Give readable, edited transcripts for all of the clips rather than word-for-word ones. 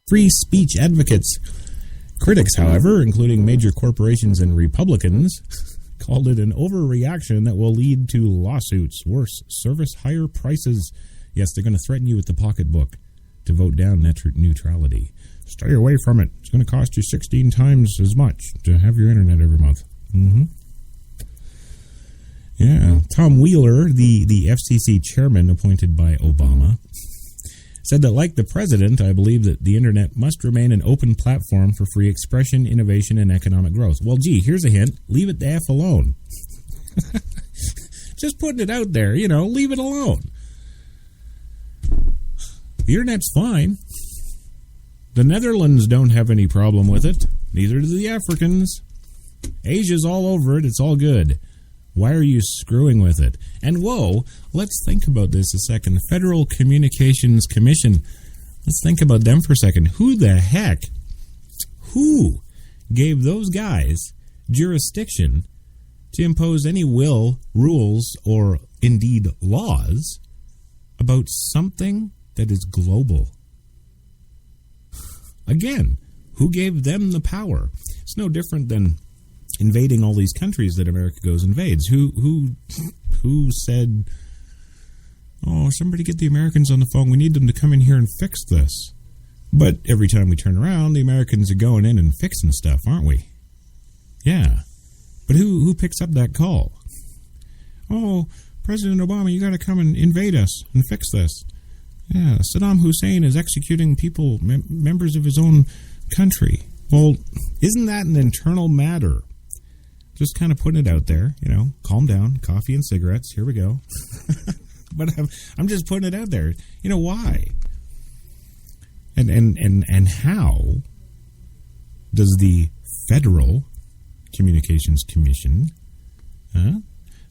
free speech advocates. Critics, however, including major corporations and Republicans, called it an overreaction that will lead to lawsuits, worse, service higher prices. Yes, they're going to threaten you with the pocketbook to vote down net neutrality. Stay away from it. It's going to cost you 16 times as much to have your internet every month. Yeah. Tom Wheeler, the FCC chairman appointed by Obama, said that, like the president, I believe that the internet must remain an open platform for free expression, innovation, and economic growth. Well, gee, here's a hint. Leave it the F alone. Just putting it out there, leave it alone. The internet's fine. The Netherlands don't have any problem with it. Neither do the Africans. Asia's all over it. It's all good. Why are you screwing with it? And whoa, let's think about this a second. Federal Communications Commission. Let's think about them for a second. Who gave those guys jurisdiction to impose any rules, or indeed laws about something that is global? Again, who gave them the power? It's no different than invading all these countries that America goes invades. Who said, oh, somebody get the Americans on the phone. We need them to come in here and fix this. But every time we turn around, the Americans are going in and fixing stuff, aren't we? Yeah. But who picks up that call? Oh, President Obama, you got to come and invade us and fix this. Yeah, Saddam Hussein is executing people, members of his own country. Well, isn't that an internal matter? Just kind of putting it out there, calm down, coffee and cigarettes, here we go. But I'm just putting it out there. Why? And how does the Federal Communications Commission,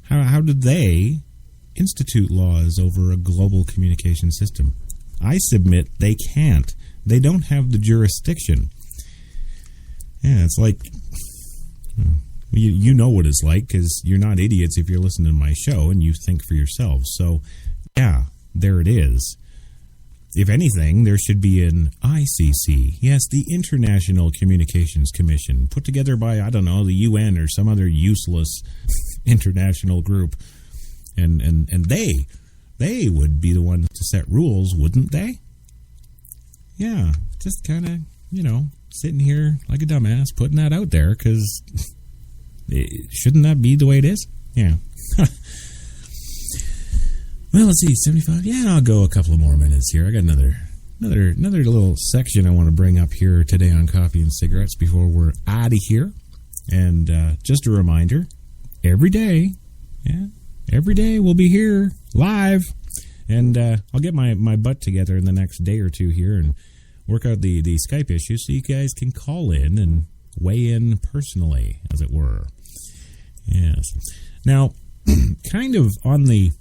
how did they institute laws over a global communication system? I submit they can't. They don't have the jurisdiction. Yeah, it's like, you know what it's like, because you're not idiots if you're listening to my show and you think for yourselves. So, yeah, there it is. If anything, there should be an ICC. Yes, the International Communications Commission, put together by, I don't know, the UN or some other useless international group. And they would be the ones to set rules, wouldn't they? Yeah, just kind of, sitting here like a dumbass, putting that out there, because shouldn't that be the way it is? Yeah. Well, let's see, 75. Yeah, I'll go a couple of more minutes here. I got another little section I want to bring up here today on Coffee and Cigarettes before we're out of here. And just a reminder, every day we'll be here live. And I'll get my butt together in the next day or two here and work out the Skype issue so you guys can call in and weigh in personally, as it were. Yes. Now, kind of on the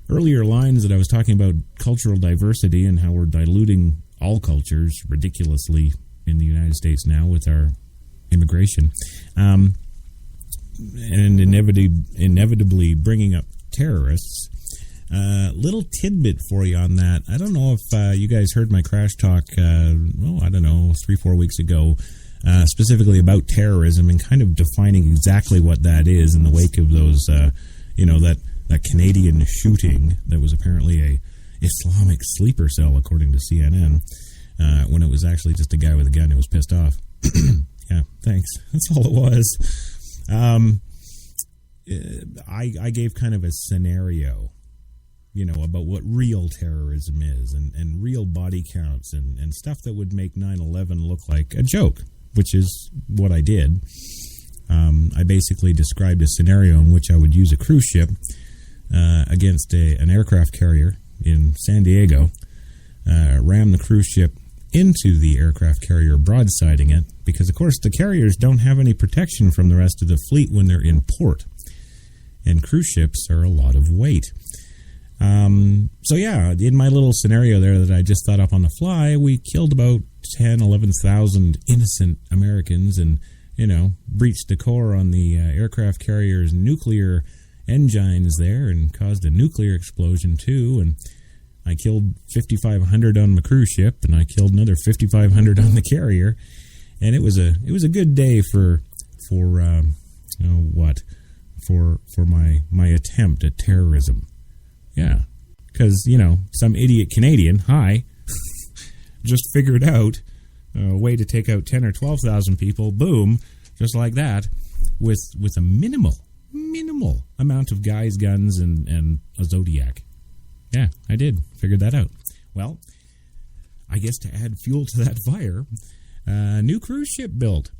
earlier lines that I was talking about cultural diversity and how we're diluting all cultures ridiculously in the United States now with our immigration, and inevitably bringing up terrorists. Little tidbit for you on that. I don't know if you guys heard my crash talk, 3-4 weeks ago, specifically about terrorism and kind of defining exactly what that is in the wake of those, that Canadian shooting that was apparently a Islamic sleeper cell, according to CNN, when it was actually just a guy with a gun who was pissed off. Yeah, thanks. That's all it was. I gave kind of a scenario, about what real terrorism is and real body counts and stuff that would make 9/11 look like a joke, which is what I did. I basically described a scenario in which I would use a cruise ship against an aircraft carrier in San Diego, ram the cruise ship into the aircraft carrier, broadsiding it, because, of course, the carriers don't have any protection from the rest of the fleet when they're in port, and cruise ships are a lot of weight. So, yeah, in my little scenario there that I just thought up on the fly, we killed about 11,000 innocent Americans and, breached the core on the aircraft carrier's nuclear engines there and caused a nuclear explosion, too, and I killed 5,500 on my cruise ship, and I killed another 5,500 on the carrier, and it was a good day for my attempt at terrorism. Yeah, because some idiot Canadian, just figured out a way to take out 10 or 12,000 people. Boom, just like that, with a minimal amount of guys, guns, and a Zodiac. Yeah, I did. Figured that out. Well, I guess to add fuel to that fire, new cruise ship built.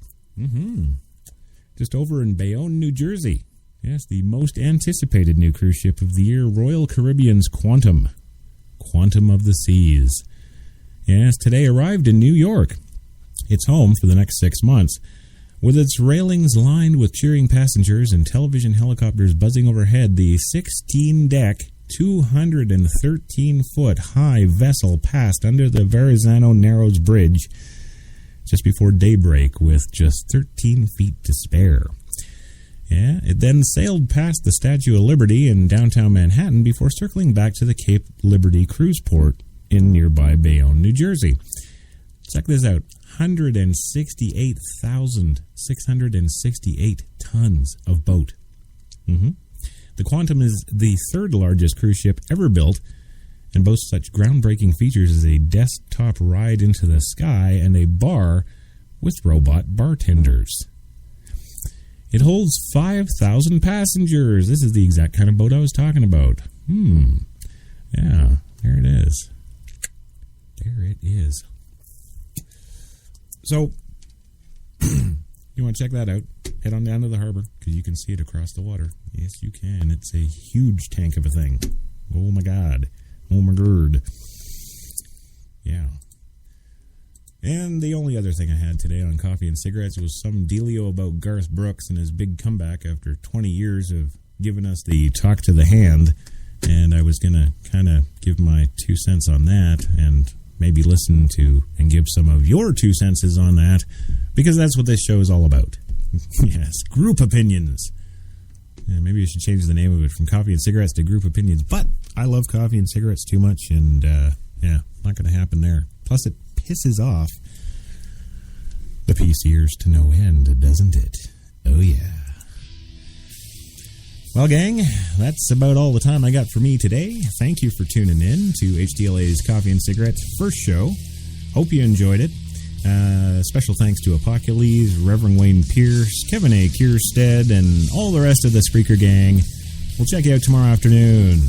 Just over in Bayonne, New Jersey. Yes, the most anticipated new cruise ship of the year, Royal Caribbean's Quantum of the Seas. Yes, today arrived in New York. It's home for the next 6 months. With its railings lined with cheering passengers and television helicopters buzzing overhead, the 16-deck, 213-foot high vessel passed under the Verrazano Narrows Bridge just before daybreak with just 13 feet to spare. Yeah, it then sailed past the Statue of Liberty in downtown Manhattan before circling back to the Cape Liberty cruise port in nearby Bayonne, New Jersey. Check this out. 168,668 tons of boat. The Quantum is the third largest cruise ship ever built and boasts such groundbreaking features as a desktop ride into the sky and a bar with robot bartenders. It holds 5,000 passengers. This is the exact kind of boat I was talking about. Yeah, there it is. There it is. So, you want to check that out? Head on down to the harbor, because you can see it across the water. Yes, you can. It's a huge tank of a thing. Oh, my God. Oh, my God. Yeah. And the only other thing I had today on Coffee and Cigarettes was some dealio about Garth Brooks and his big comeback after 20 years of giving us the talk to the hand. And I was going to kind of give my 2 cents on that and maybe listen to and give some of your 2 cents on that, because that's what this show is all about. Yes, group opinions. Yeah, maybe you should change the name of it from Coffee and Cigarettes to Group Opinions, but I love coffee and cigarettes too much, and not going to happen there. Plus, it pisses off the PCers to no end, doesn't it? Oh, yeah. Well, gang, that's about all the time I got for me today. Thank you for tuning in to HDLA's Coffee and Cigarettes first show. Hope you enjoyed it. Special thanks to Apocalypse, Reverend Wayne Pierce, Kevin A. Kierstead, and all the rest of the Spreaker gang. We'll check you out tomorrow afternoon.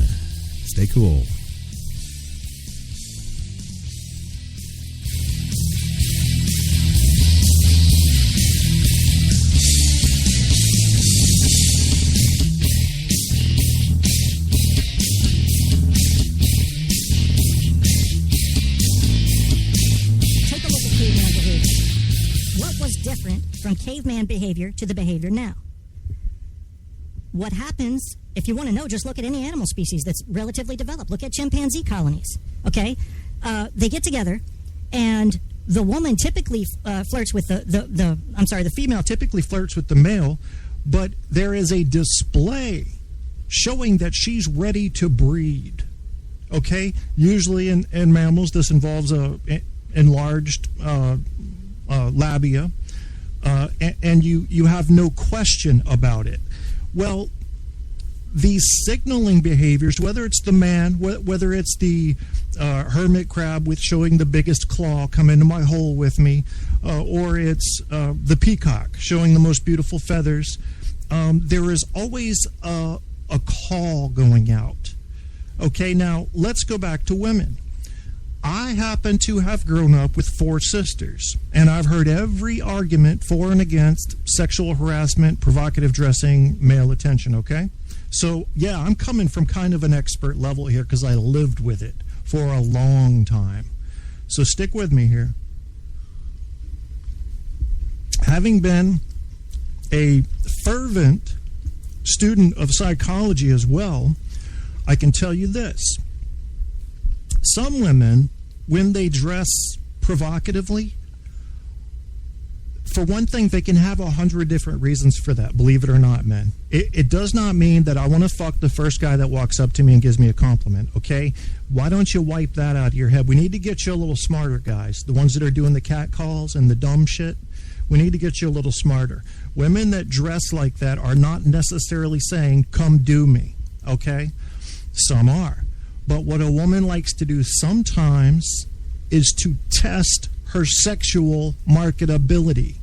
Stay cool. From caveman behavior to the behavior now. What happens, if you want to know, just look at any animal species that's relatively developed. Look at chimpanzee colonies, okay? They get together, and the woman typically flirts with the female typically flirts with the male, but there is a display showing that she's ready to breed, okay? Usually in mammals, this involves a enlarged labia, and you have no question about it. Well, these signaling behaviors, whether it's the man, whether it's the hermit crab with showing the biggest claw, come into my hole with me, or it's the peacock showing the most beautiful feathers, there is always a call going out. Okay, now let's go back to women. I happen to have grown up with 4 sisters, and I've heard every argument for and against sexual harassment, provocative dressing, male attention, okay? So, yeah, I'm coming from kind of an expert level here because I lived with it for a long time. So stick with me here. Having been a fervent student of psychology as well, I can tell you this. Some women, when they dress provocatively, For one thing, they can have 100 different reasons for that, believe it or not, men. It does not mean that I want to fuck the first guy that walks up to me and gives me a compliment, okay? Why don't you wipe that out of your head? We need to get you a little smarter, guys. The ones that are doing the cat calls and the dumb shit, we need to get you a little smarter. Women that dress like that are not necessarily saying, come do me, okay? Some are. But what a woman likes to do sometimes is to test her sexual marketability.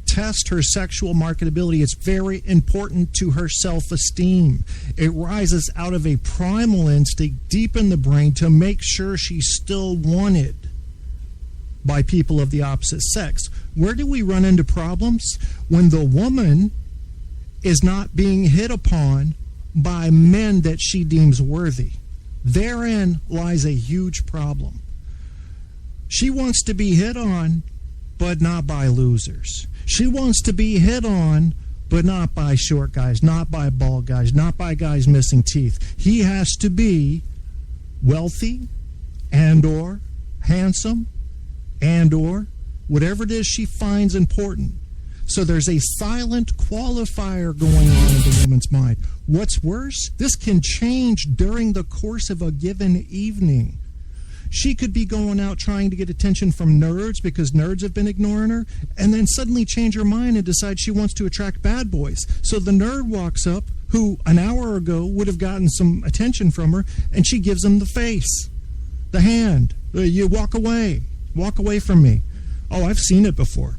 Test her sexual marketability. It's very important to her self-esteem. It rises out of a primal instinct deep in the brain to make sure she's still wanted by people of the opposite sex. Where do we run into problems? When the woman is not being hit upon by men that she deems worthy. Therein lies a huge problem. She wants to be hit on, but not by losers. She wants to be hit on, but not by short guys, not by bald guys, not by guys missing teeth. He has to be wealthy and or handsome and or whatever it is she finds important. So there's a silent qualifier going on in the woman's mind. What's worse, this can change during the course of a given evening. She could be going out trying to get attention from nerds because nerds have been ignoring her, and then suddenly change her mind and decide she wants to attract bad boys. So the nerd walks up, who an hour ago would have gotten some attention from her, and she gives him the face, the hand. You walk away from me. Oh, I've seen it before.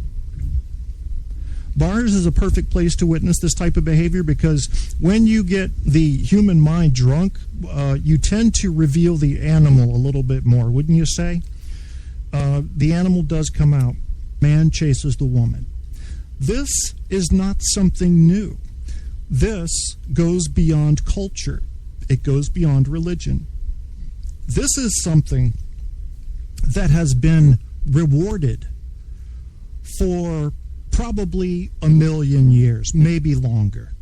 Bars is a perfect place to witness this type of behavior because when you get the human mind drunk, you tend to reveal the animal a little bit more, wouldn't you say? The animal does come out. Man chases the woman. This is not something new. This goes beyond culture. It goes beyond religion. This is something that has been rewarded for probably 1,000,000 years, maybe longer.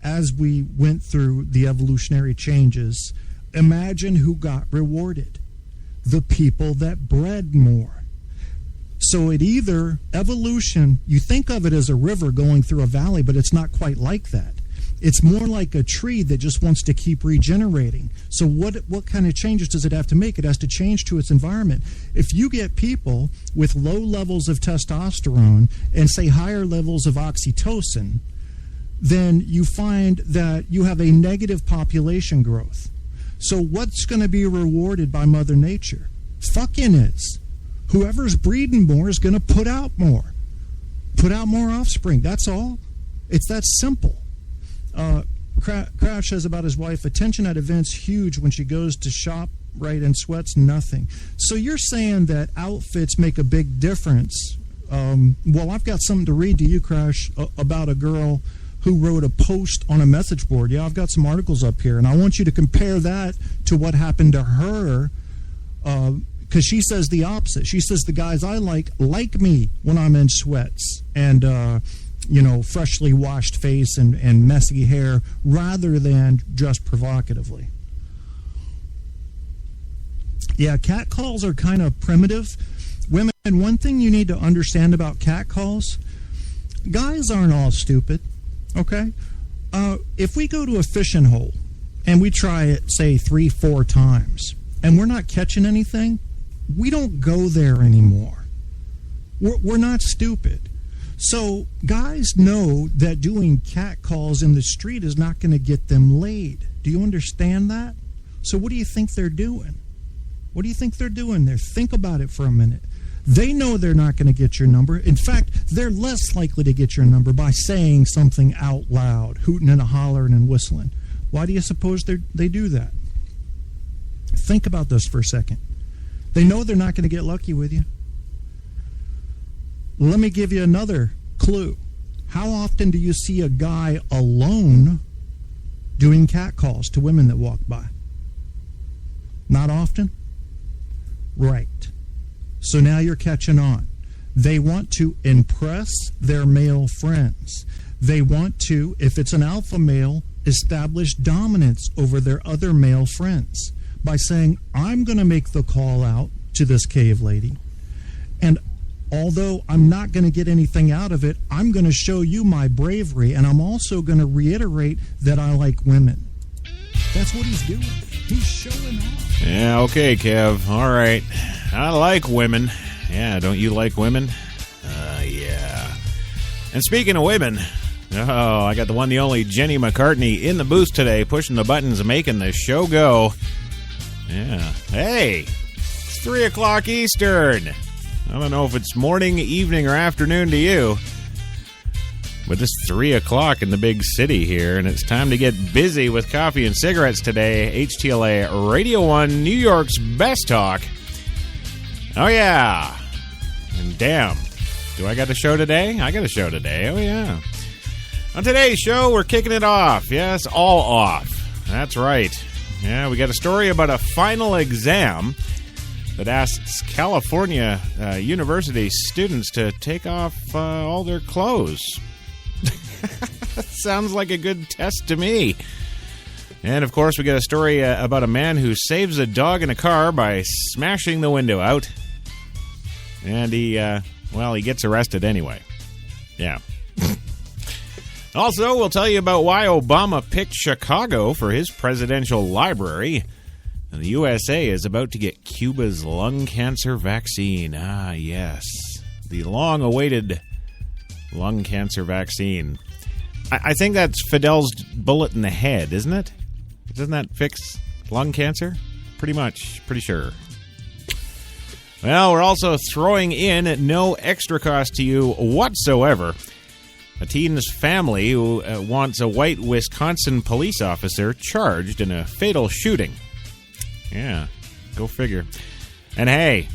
As we went through the evolutionary changes, imagine who got rewarded. The people that bred more. So it either, evolution, you think of it as a river going through a valley, but it's not quite like that. It's more like a tree that just wants to keep regenerating. So what kind of changes does it have to make? It has to change to its environment. If you get people with low levels of testosterone and, say, higher levels of oxytocin, then you find that you have a negative population growth. So what's going to be rewarded by Mother Nature? Fucking is. Whoever's breeding more is going to put out more. Put out more offspring. That's all. It's that simple. Crash says about his wife, attention at events huge when she goes to shop, right, and sweats nothing. So you're saying that outfits make a big difference. Well, I've got something to read to you, Crash, about a girl who wrote a post on a message board. Yeah, I've got some articles up here, and I want you to compare that to what happened to her, because she says the opposite. She says the guys I like me when I'm in sweats and freshly washed face and messy hair rather than dressed provocatively. Yeah, cat calls are kind of primitive. Women, one thing you need to understand about cat calls, guys aren't all stupid, okay? If we go to a fishing hole and we try it, say, 3-4 times, and we're not catching anything, we don't go there anymore. We're not stupid. So guys know that doing cat calls in the street is not going to get them laid. Do you understand that? So what do you think they're doing? What do you think they're doing there? Think about it for a minute. They know they're not going to get your number. In fact, they're less likely to get your number by saying something out loud, hooting and hollering and whistling. Why do you suppose they do that? Think about this for a second. They know they're not going to get lucky with you. Let me give you another clue. How often do you see a guy alone doing cat calls to women that walk by? Not often? Right. So now you're catching on. They want to impress their male friends. They want to, if it's an alpha male, establish dominance over their other male friends by saying, I'm going to make the call out to this cave lady. And although I'm not going to get anything out of it, I'm going to show you my bravery, and I'm also going to reiterate that I like women. That's what he's doing. He's showing off. Yeah, okay, Kev. All right. I like women. Yeah, don't you like women? Yeah. And speaking of women, I got the one, the only Jenny McCartney in the booth today, pushing the buttons and making the show go. Yeah. Hey, it's 3 o'clock Eastern. I don't know if it's morning, evening, or afternoon to you, but it's 3 o'clock in the big city here, and it's time to get busy with coffee and cigarettes today. HTLA Radio 1, New York's best talk. Oh, yeah. And damn, do I got a show today? I got a show today. Oh, yeah. On today's show, we're kicking it off. Yes, all off. That's right. Yeah, we got a story about a final exam that asks California university students to take off all their clothes. Sounds like a good test to me. And, of course, we got a story about a man who saves a dog in a car by smashing the window out. And he gets arrested anyway. Yeah. Also, we'll tell you about why Obama picked Chicago for his presidential library. And the USA is about to get Cuba's lung cancer vaccine. Ah, yes. The long-awaited lung cancer vaccine. I think that's Fidel's bullet in the head, isn't it? Doesn't that fix lung cancer? Pretty much. Pretty sure. Well, we're also throwing in at no extra cost to you whatsoever a teen's family who wants a white Wisconsin police officer charged in a fatal shooting. Yeah, go figure. And hey,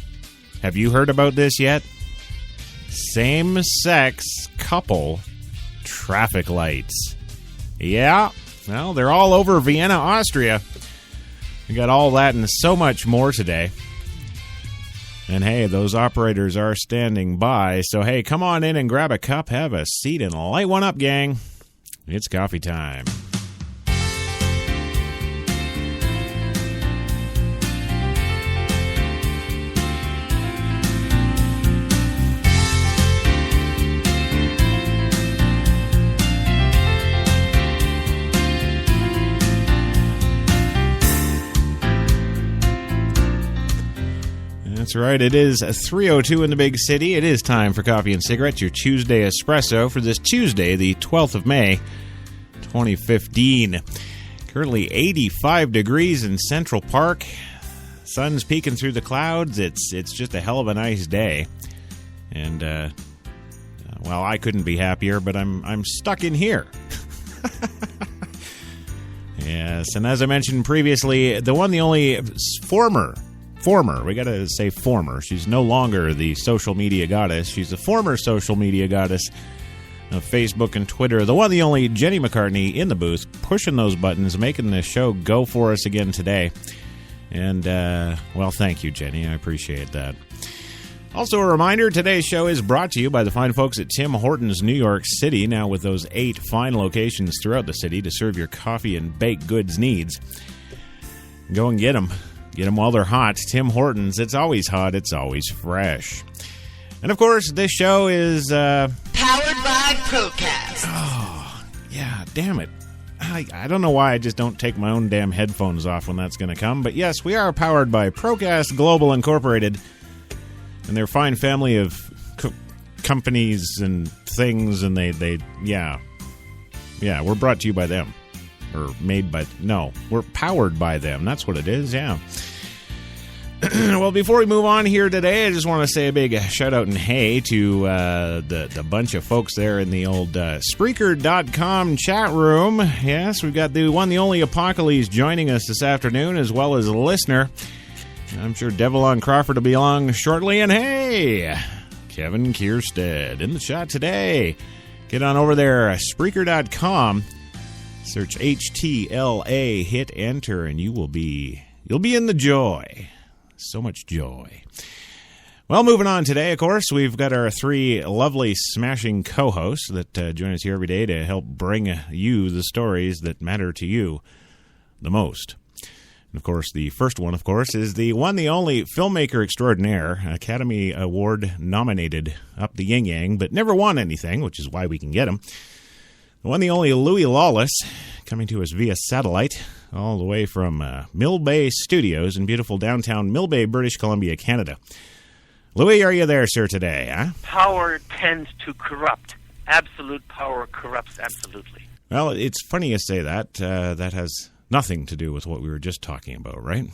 have you heard about this yet? Same-sex couple traffic lights. Yeah, well, they're all over Vienna, Austria. We got all that and so much more today. And hey, those operators are standing by. So hey, come on in and grab a cup, have a seat, and light one up, gang. It's coffee time. That's right. It is 3:02 in the big city. It is time for Coffee and Cigarettes, your Tuesday Espresso for this Tuesday, the 12th of May, 2015. Currently 85 degrees in Central Park. Sun's peeking through the clouds. It's just a hell of a nice day. And, well, I couldn't be happier, but I'm stuck in here. Yes, and as I mentioned previously, the one, the only former, we got to say former. She's no longer the social media goddess. She's a former social media goddess of Facebook and Twitter. The one, the only Jenny McCartney in the booth, pushing those buttons, making the show go for us again today. And, well, thank you, Jenny. I appreciate that. Also, a reminder, today's show is brought to you by the fine folks at Tim Hortons, New York City, now with those 8 fine locations throughout the city to serve your coffee and baked goods needs. Go and get them. Get them while they're hot. Tim Hortons, it's always hot, it's always fresh. And, of course, this show is... powered by Procast. Oh, yeah, damn it. I don't know why I just don't take my own damn headphones off when that's going to come. But, yes, we are powered by Procast Global Incorporated and their fine family of companies and things. And they yeah, we're brought to you by them. Or made by... No, we're powered by them. That's what it is, yeah. Well, before we move on here today, I just want to say a big shout-out and hey to the bunch of folks there in the old Spreaker.com chat room. Yes, we've got the one, the only Apocalypse joining us this afternoon, as well as a listener. I'm sure Devil Crawford will be along shortly. And hey, Kevin Kierstead in the chat today. Get on over there, Spreaker.com. Search HTLA, hit enter, and you'll be in the joy. So much joy. Well, moving on today, of course, we've got our 3 lovely smashing co-hosts that join us here every day to help bring you the stories that matter to you the most. Of course, the first one, of course, is the one, the only filmmaker extraordinaire, Academy Award nominated up the yin-yang, but never won anything, which is why we can get him. The one, the only Louis Lawless, coming to us via satellite, all the way from Mill Bay Studios in beautiful downtown Mill Bay, British Columbia, Canada. Louis, are you there, sir, today, huh? Power tends to corrupt. Absolute power corrupts absolutely. Well, it's funny you say that. That has nothing to do with what we were just talking about, right?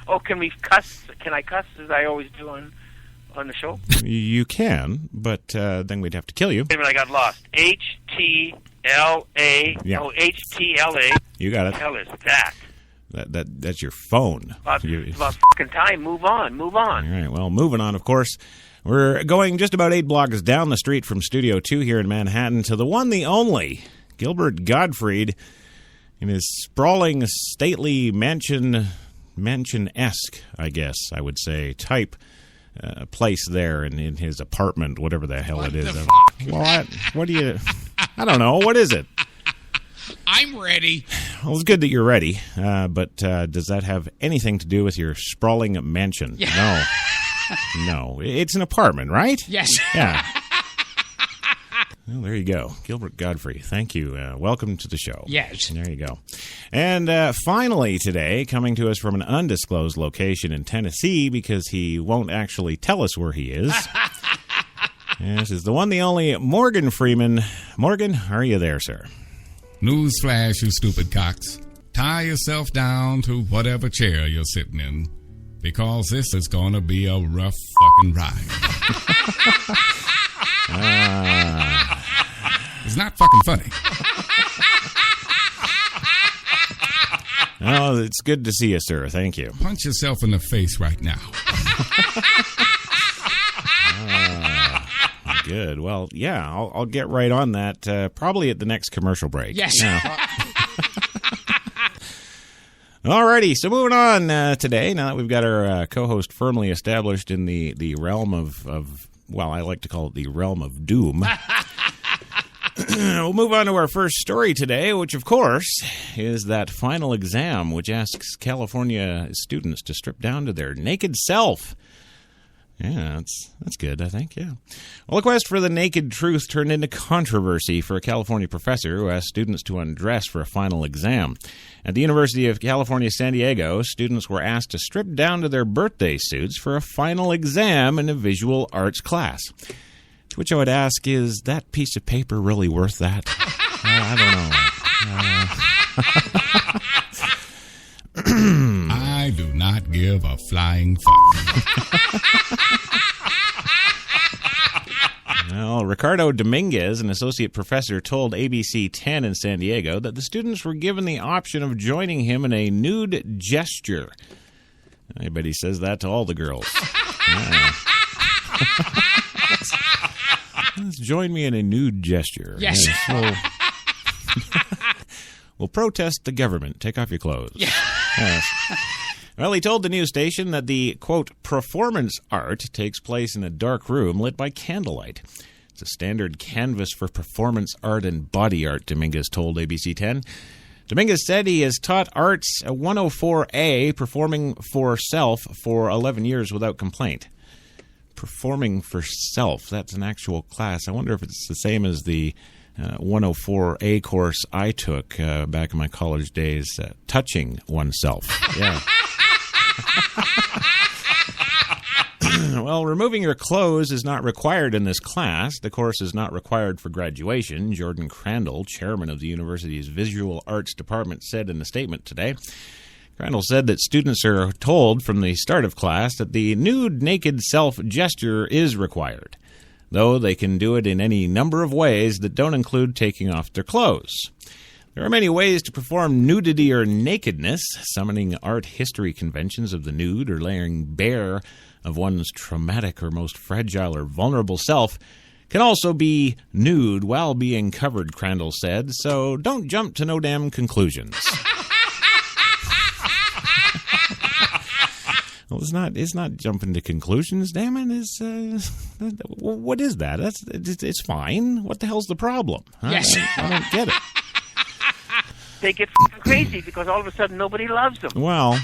Oh, can we cuss? Can I cuss as I always do on the show? You can, but then we'd have to kill you. Wait a minute, I got lost. H-T-L-A. Yeah. Oh, H-T-L-A. You got it. What the hell is that? That's your phone. It's about fucking time. Move on. All right, well, moving on, of course. We're going just about 8 blocks down the street from Studio 2 here in Manhattan to the one, the only, Gilbert Gottfried, in his sprawling, stately mansion-esque, I guess I would say, type place there in his apartment, whatever the hell it is. What do you... I don't know. What is it? I'm ready. Well, it's good that you're ready, but does that have anything to do with your sprawling mansion? Yeah. No. It's an apartment, right? Yes. Yeah. Well, there you go. Gilbert Godfrey, thank you. Welcome to the show. Yes. There you go. And finally today, coming to us from an undisclosed location in Tennessee, because he won't actually tell us where he is. This is the one, the only Morgan Freeman. Morgan, are you there, sir? Newsflash, you stupid cocks. Tie yourself down to whatever chair you're sitting in, because this is going to be a rough fucking ride. It's not fucking funny. Oh, it's good to see you, sir. Thank you. Punch yourself in the face right now. Good. Well, yeah, I'll get right on that probably at the next commercial break. Yes. Alrighty, so moving on today, now that we've got our co-host firmly established in the realm of, well, I like to call it the realm of doom. We'll move on to our first story today, which, of course, is that final exam, which asks California students to strip down to their naked self. Yeah, that's good, I think, yeah. Well, the quest for the naked truth turned into controversy for a California professor who asked students to undress for a final exam. At the University of California, San Diego, students were asked to strip down to their birthday suits for a final exam in a visual arts class. To which I would ask, is that piece of paper really worth that? I don't know. I do not give a flying fuck. Well, Ricardo Dominguez, an associate professor, told ABC 10 in San Diego that the students were given the option of joining him in a nude gesture. I bet he says that to all the girls. Yeah. Let's join me in a nude gesture. Yes. We'll protest the government. Take off your clothes. Yeah. Yes. Well, he told the news station that the, quote, performance art takes place in a dark room lit by candlelight. It's a standard canvas for performance art and body art, Dominguez told ABC 10. Dominguez said he has taught Arts 104A, performing for self, for 11 years without complaint. Performing for self, that's an actual class. I wonder if it's the same as the 104A course I took back in my college days, touching oneself. Yeah. Well, removing your clothes is not required in this class. The course is not required for graduation, Jordan Crandall, chairman of the university's Visual Arts Department, said in a statement today. Crandall said that students are told from the start of class that the nude naked self gesture is required, though they can do it in any number of ways that don't include taking off their clothes. There are many ways to perform nudity or nakedness. Summoning art history conventions of the nude or laying bare of one's traumatic or most fragile or vulnerable self can also be nude while being covered, Crandall said, so don't jump to no damn conclusions. Well, it's not jumping to conclusions, damn it. What is that? It's fine. What the hell's the problem? Huh? Yes. I don't get it. they get fucking crazy because all of a sudden nobody loves them. Well,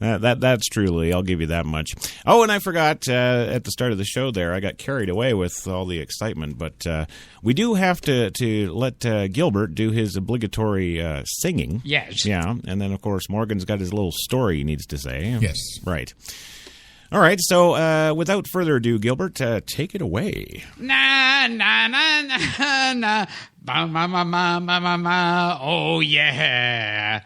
that's true, Lee. I'll give you that much. Oh, and I forgot at the start of the show there, I got carried away with all the excitement, but we do have to let Gilbert do his obligatory singing. Yes. Yeah, and then, of course, Morgan's got his little story he needs to say. Yes. Right. All right, so without further ado, Gilbert, take it away. Na na na na na, ba ma ma ma ma ma ma. Oh yeah.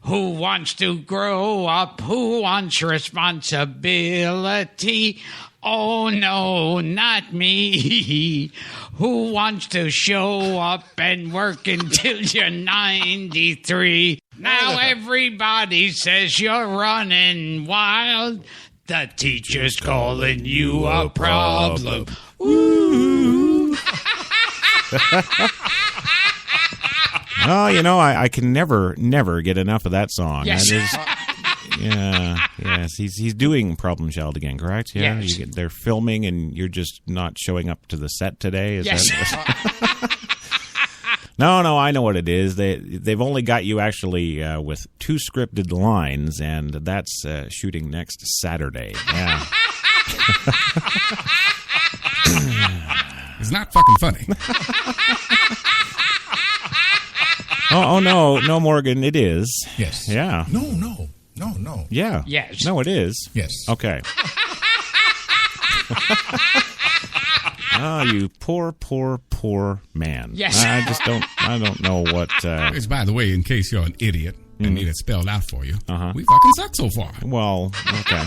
Who wants to grow up? Who wants responsibility? Oh no, not me. Who wants to show up and work until you're 93? Now everybody says you're running wild. The teacher's calling you a problem. Ooh. Oh, I can never get enough of that song. Yes. Yes. He's doing Problem Child again, correct? Yeah. Yes. They're filming, and you're just not showing up to the set today. Is Yes. that? No, I know what it is. They've only got you actually with 2 scripted lines, and that's shooting next Saturday. Yeah. It's not fucking funny. Oh no, Morgan, it is. Yes. Yeah. No. Yeah. Yes. No, it is. Yes. Okay. Oh, you poor man. Yes. I don't know what. It's, by the way, in case you're an idiot and need it spelled out for you, Uh-huh. we fucking suck so far. Well, okay.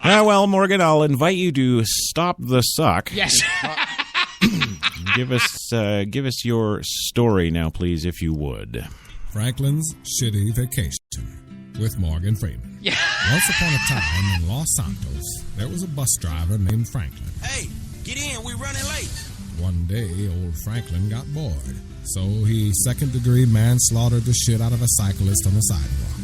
Well, Morgan, I'll invite you to stop the suck. Yes. Give us your story now, please, if you would. Franklin's Shitty Vacation with Morgan Freeman. Yeah. Once upon a time in Los Santos, there was a bus driver named Franklin. Hey, get in. We're running late. One day, old Franklin got bored, so he second-degree manslaughtered the shit out of a cyclist on the sidewalk.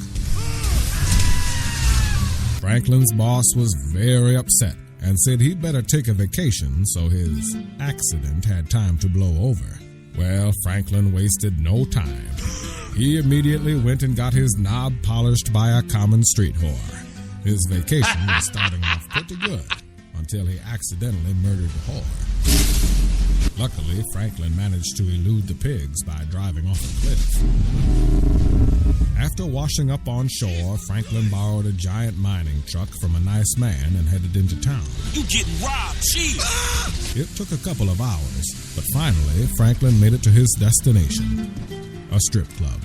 Franklin's boss was very upset and said he'd better take a vacation so his accident had time to blow over. Well, Franklin wasted no time. He immediately went and got his knob polished by a common street whore. His vacation was starting off pretty good until he accidentally murdered the whore. Luckily, Franklin managed to elude the pigs by driving off a cliff. After washing up on shore, Franklin borrowed a giant mining truck from a nice man and headed into town. You getting robbed, chief. It took a couple of hours, but finally, Franklin made it to his destination, a strip club.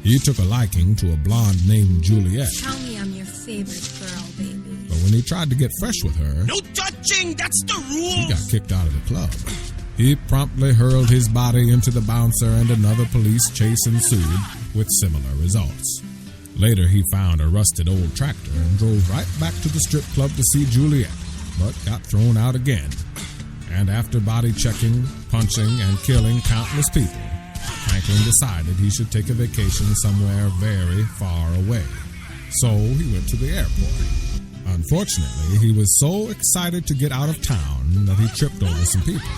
He took a liking to a blonde named Juliet, Tell me I'm your favorite girl, baby. but when he tried to get fresh with her, No touching. That's the he rule. got kicked out of the club. He promptly hurled his body into the bouncer, and another police chase ensued with similar results. Later, he found a rusted old tractor and drove right back to the strip club to see Juliet, but got thrown out again. And after body checking, punching, and killing countless people, Franklin decided he should take a vacation somewhere very far away. So he went to the airport. Unfortunately, he was so excited to get out of town that he tripped over some people.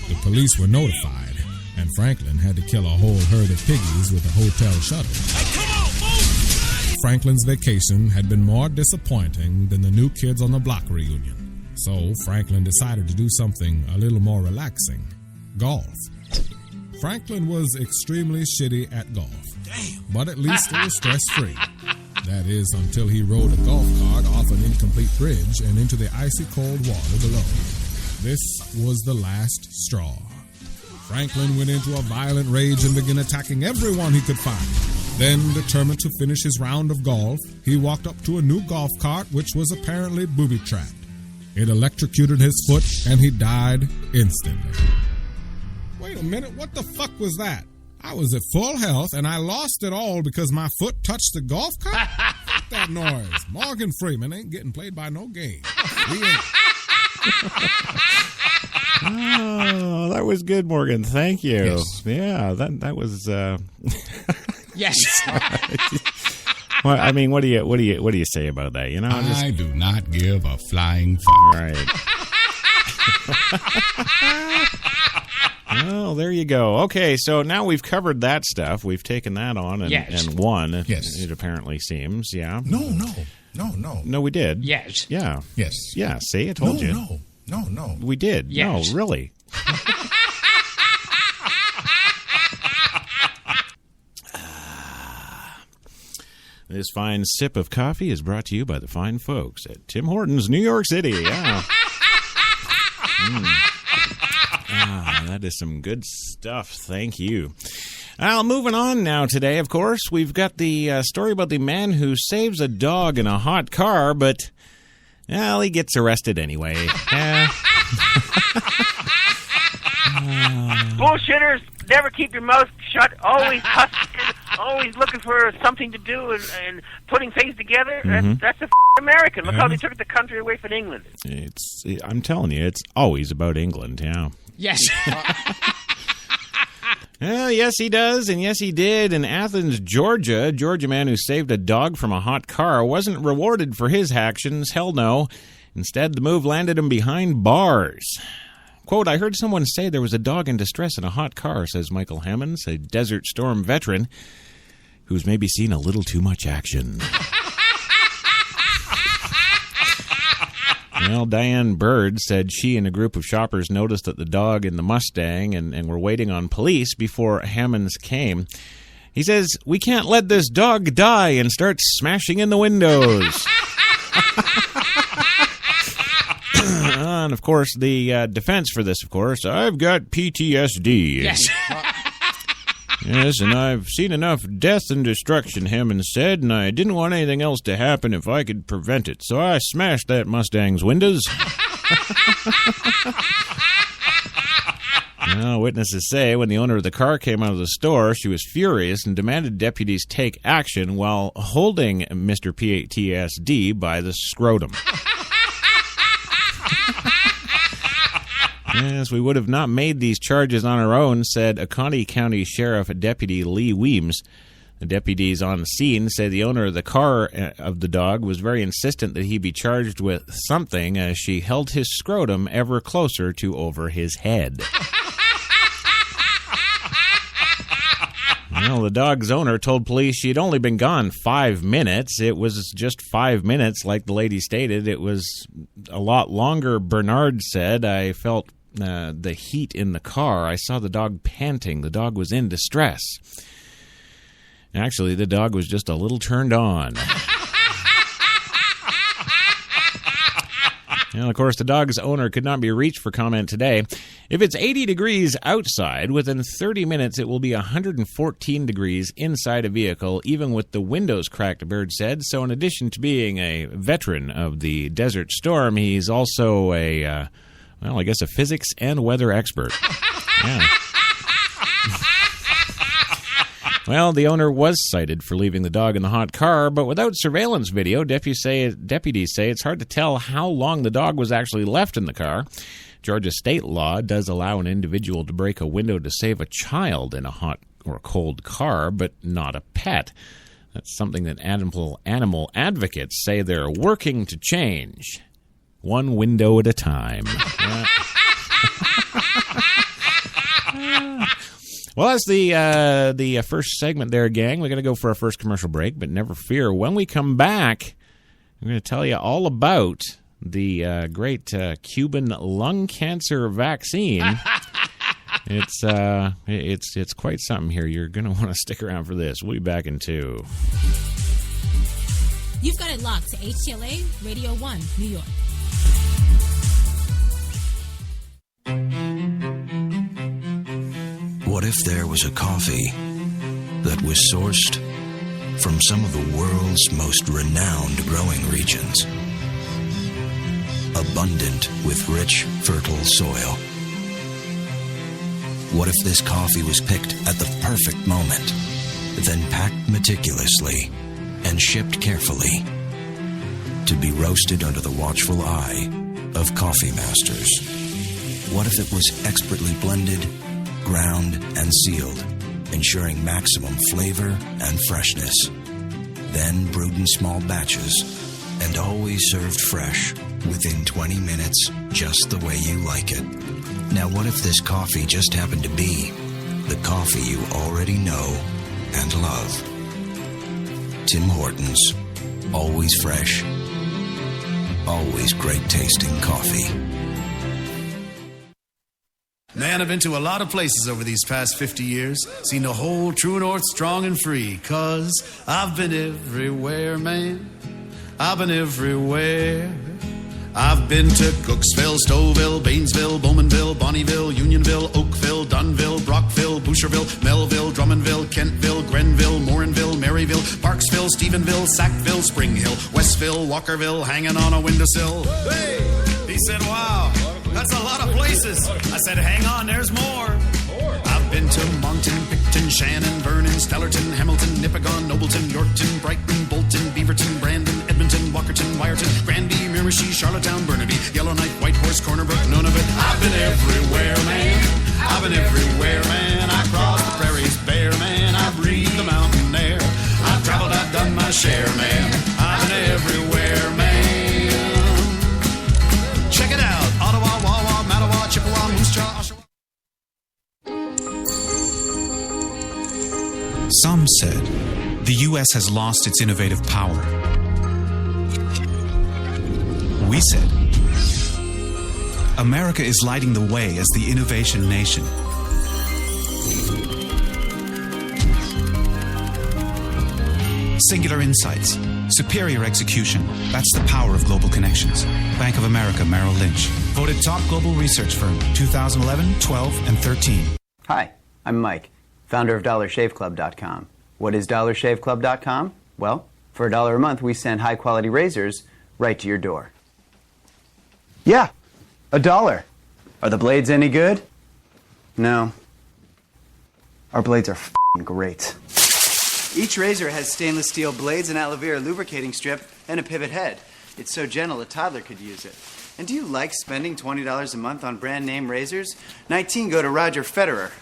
The police were notified, and Franklin had to kill a whole herd of piggies with a hotel shuttle. Hey, come on, move. Franklin's vacation had been more disappointing than the New Kids on the Block reunion. So Franklin decided to do something a little more relaxing: golf. Franklin was extremely shitty at golf, but at least it was stress-free. That is, until he rode a golf cart off an incomplete bridge and into the icy cold water below. This was the last straw. Franklin went into a violent rage and began attacking everyone he could find. Then, determined to finish his round of golf, he walked up to a new golf cart which was apparently booby-trapped. It electrocuted his foot and he died instantly. Wait a minute, what the fuck was that? I was at full health and I lost it all because my foot touched the golf cart? Fuck that noise. Morgan Freeman ain't getting played by no game. He ain't. Oh, that was good, Morgan. Thank you. Yes. Yeah, that was. Yes. Well, I mean, what do you say about that? You know, I do not give a flying fuck. right. Well, there you go. Okay, so now we've covered that stuff. We've taken that on and won. Yes. It apparently seems, yeah. No. No, we did. Yes. Yeah. Yes. Yeah, see, I told you. No. We did. Yes. No, really. This fine sip of coffee is brought to you by the fine folks at Tim Hortons, New York City. Yeah. That is some good stuff. Thank you. Well, moving on now today, of course, we've got the story about the man who saves a dog in a hot car, but, well, he gets arrested anyway. Bullshitters, never keep your mouth shut. Always cussing, always looking for something to do and putting things together. That's a American. Look how they took the country away from England. I'm telling you, it's always about England, yeah. Yes. Well, yes, he does, and yes, he did. In Athens, Georgia, man who saved a dog from a hot car wasn't rewarded for his actions. Hell no. Instead, the move landed him behind bars. Quote, I heard someone say there was a dog in distress in a hot car, says Michael Hammonds, a Desert Storm veteran who's maybe seen a little too much action. Well, Diane Bird said she and a group of shoppers noticed that the dog in the Mustang and were waiting on police before Hammonds came. He says, we can't let this dog die, and start smashing in the windows. And, of course, the defense for this, of course, I've got PTSD. Yes. Yes, and I've seen enough death and destruction, Hammond said, and I didn't want anything else to happen if I could prevent it, so I smashed that Mustang's windows. Well, witnesses say when the owner of the car came out of the store, she was furious and demanded deputies take action while holding Mr. PTSD by the scrotum. Yes, we would have not made these charges on our own, said Oconee County Sheriff Deputy Lee Weems. The deputies on the scene say the owner of the car of the dog was very insistent that he be charged with something as she held his scrotum ever closer to over his head. Well, the dog's owner told police she had only been gone 5 minutes. It was just 5 minutes, like the lady stated. It was a lot longer, Bernard said. I felt the heat in the car. I saw the dog panting. The dog was in distress. Actually, the dog was just a little turned on. And, of course, the dog's owner could not be reached for comment today. If it's 80 degrees outside, within 30 minutes it will be 114 degrees inside a vehicle, even with the windows cracked, Bird said. So in addition to being a veteran of the Desert Storm, he's also a physics and weather expert. Yeah. Well, the owner was cited for leaving the dog in the hot car, but without surveillance video, deputies say it's hard to tell how long the dog was actually left in the car. Georgia state law does allow an individual to break a window to save a child in a hot or cold car, but not a pet. That's something that animal advocates say they're working to change. One window at a time. Well, that's the first segment there, gang. We're going to go for our first commercial break, but never fear. When we come back, I'm going to tell you all about the great Cuban lung cancer vaccine. It's quite something here. You're going to want to stick around for this. We'll be back in 2. You've got it locked to HTLA Radio 1, New York. What if there was a coffee that was sourced from some of the world's most renowned growing regions, abundant with rich, fertile soil? What if this coffee was picked at the perfect moment, then packed meticulously and shipped carefully to be roasted under the watchful eye of coffee masters? What if it was expertly blended, ground, and sealed, ensuring maximum flavor and freshness, then brewed in small batches and always served fresh within 20 minutes, just the way you like it. Now, what if this coffee just happened to be the coffee you already know and love? Tim Hortons. Always fresh. Always great tasting coffee. Man, I've been to a lot of places over these past 50 years. Seen the whole true north strong and free. 'Cause I've been everywhere, man. I've been everywhere. I've been to Cooksville, Stouffville, Bainesville, Bowmanville, Bonnieville, Unionville, Oakville, Dunville, Brockville, Boucherville, Melville, Drummondville, Kentville, Grenville, Morinville, Maryville, Parksville, Stephenville, Sackville, Spring Hill, Westville, Walkerville, hanging on a windowsill. Hey! He said, wow, that's a lot of places. I said, hang on, there's more. I've been to Moncton, Picton, Shannon, Vernon, Stellarton, Hamilton, Nipigon, Nobleton, Yorkton, Brighton, Bolton, Beaverton, Brandon, Edmonton, Walkerton, Wyerton, Granby, Miramichi, Charlottetown, Burnaby, Yellowknife, Whitehorse, Corner Brook, Nunavut. I've been everywhere, man. I've been everywhere, man. I crossed the prairies bare, man. I breathed the mountain air. I've traveled, I've done my share, man. I've been everywhere, man. Check it out. Ottawa, Wawa, Mattawa, Chippewa, Moose Jaw, Oshawa. Some said the U.S. has lost its innovative power. We said America is lighting the way as the innovation nation. Singular insights, superior execution. That's the power of global connections. Bank of America Merrill Lynch. Voted top global research firm 2011, 12, and 13. Hi, I'm Mike, founder of DollarShaveClub.com. What is DollarShaveClub.com? Well, for $1 a month, we send high-quality razors right to your door. Yeah, $1. Are the blades any good? No. Our blades are f***ing great. Each razor has stainless steel blades, an aloe vera lubricating strip, and a pivot head. It's so gentle a toddler could use it. And do you like spending $20 a month on brand name razors? 19 go to Roger Federer.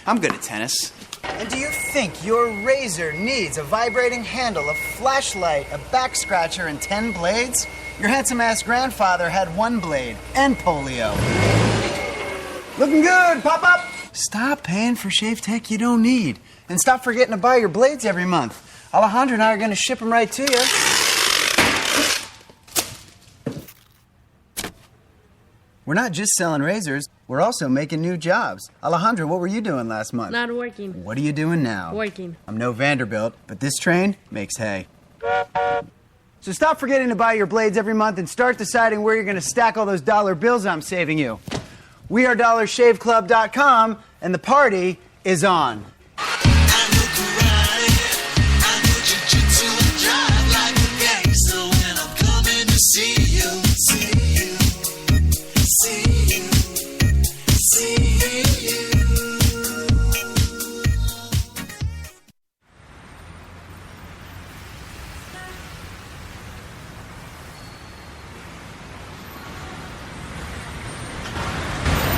I'm good at tennis. And do you think your razor needs a vibrating handle, a flashlight, a back scratcher, and 10 blades? Your handsome-ass grandfather had 1 blade and polio. Looking good, pop-up! Stop paying for shave tech you don't need. And stop forgetting to buy your blades every month. Alejandro and I are going to ship them right to you. We're not just selling razors, we're also making new jobs. Alejandro, what were you doing last month? Not working. What are you doing now? Working. I'm no Vanderbilt, but this train makes hay. So stop forgetting to buy your blades every month and start deciding where you're going to stack all those dollar bills I'm saving you. We are DollarShaveClub.com, and the party is on.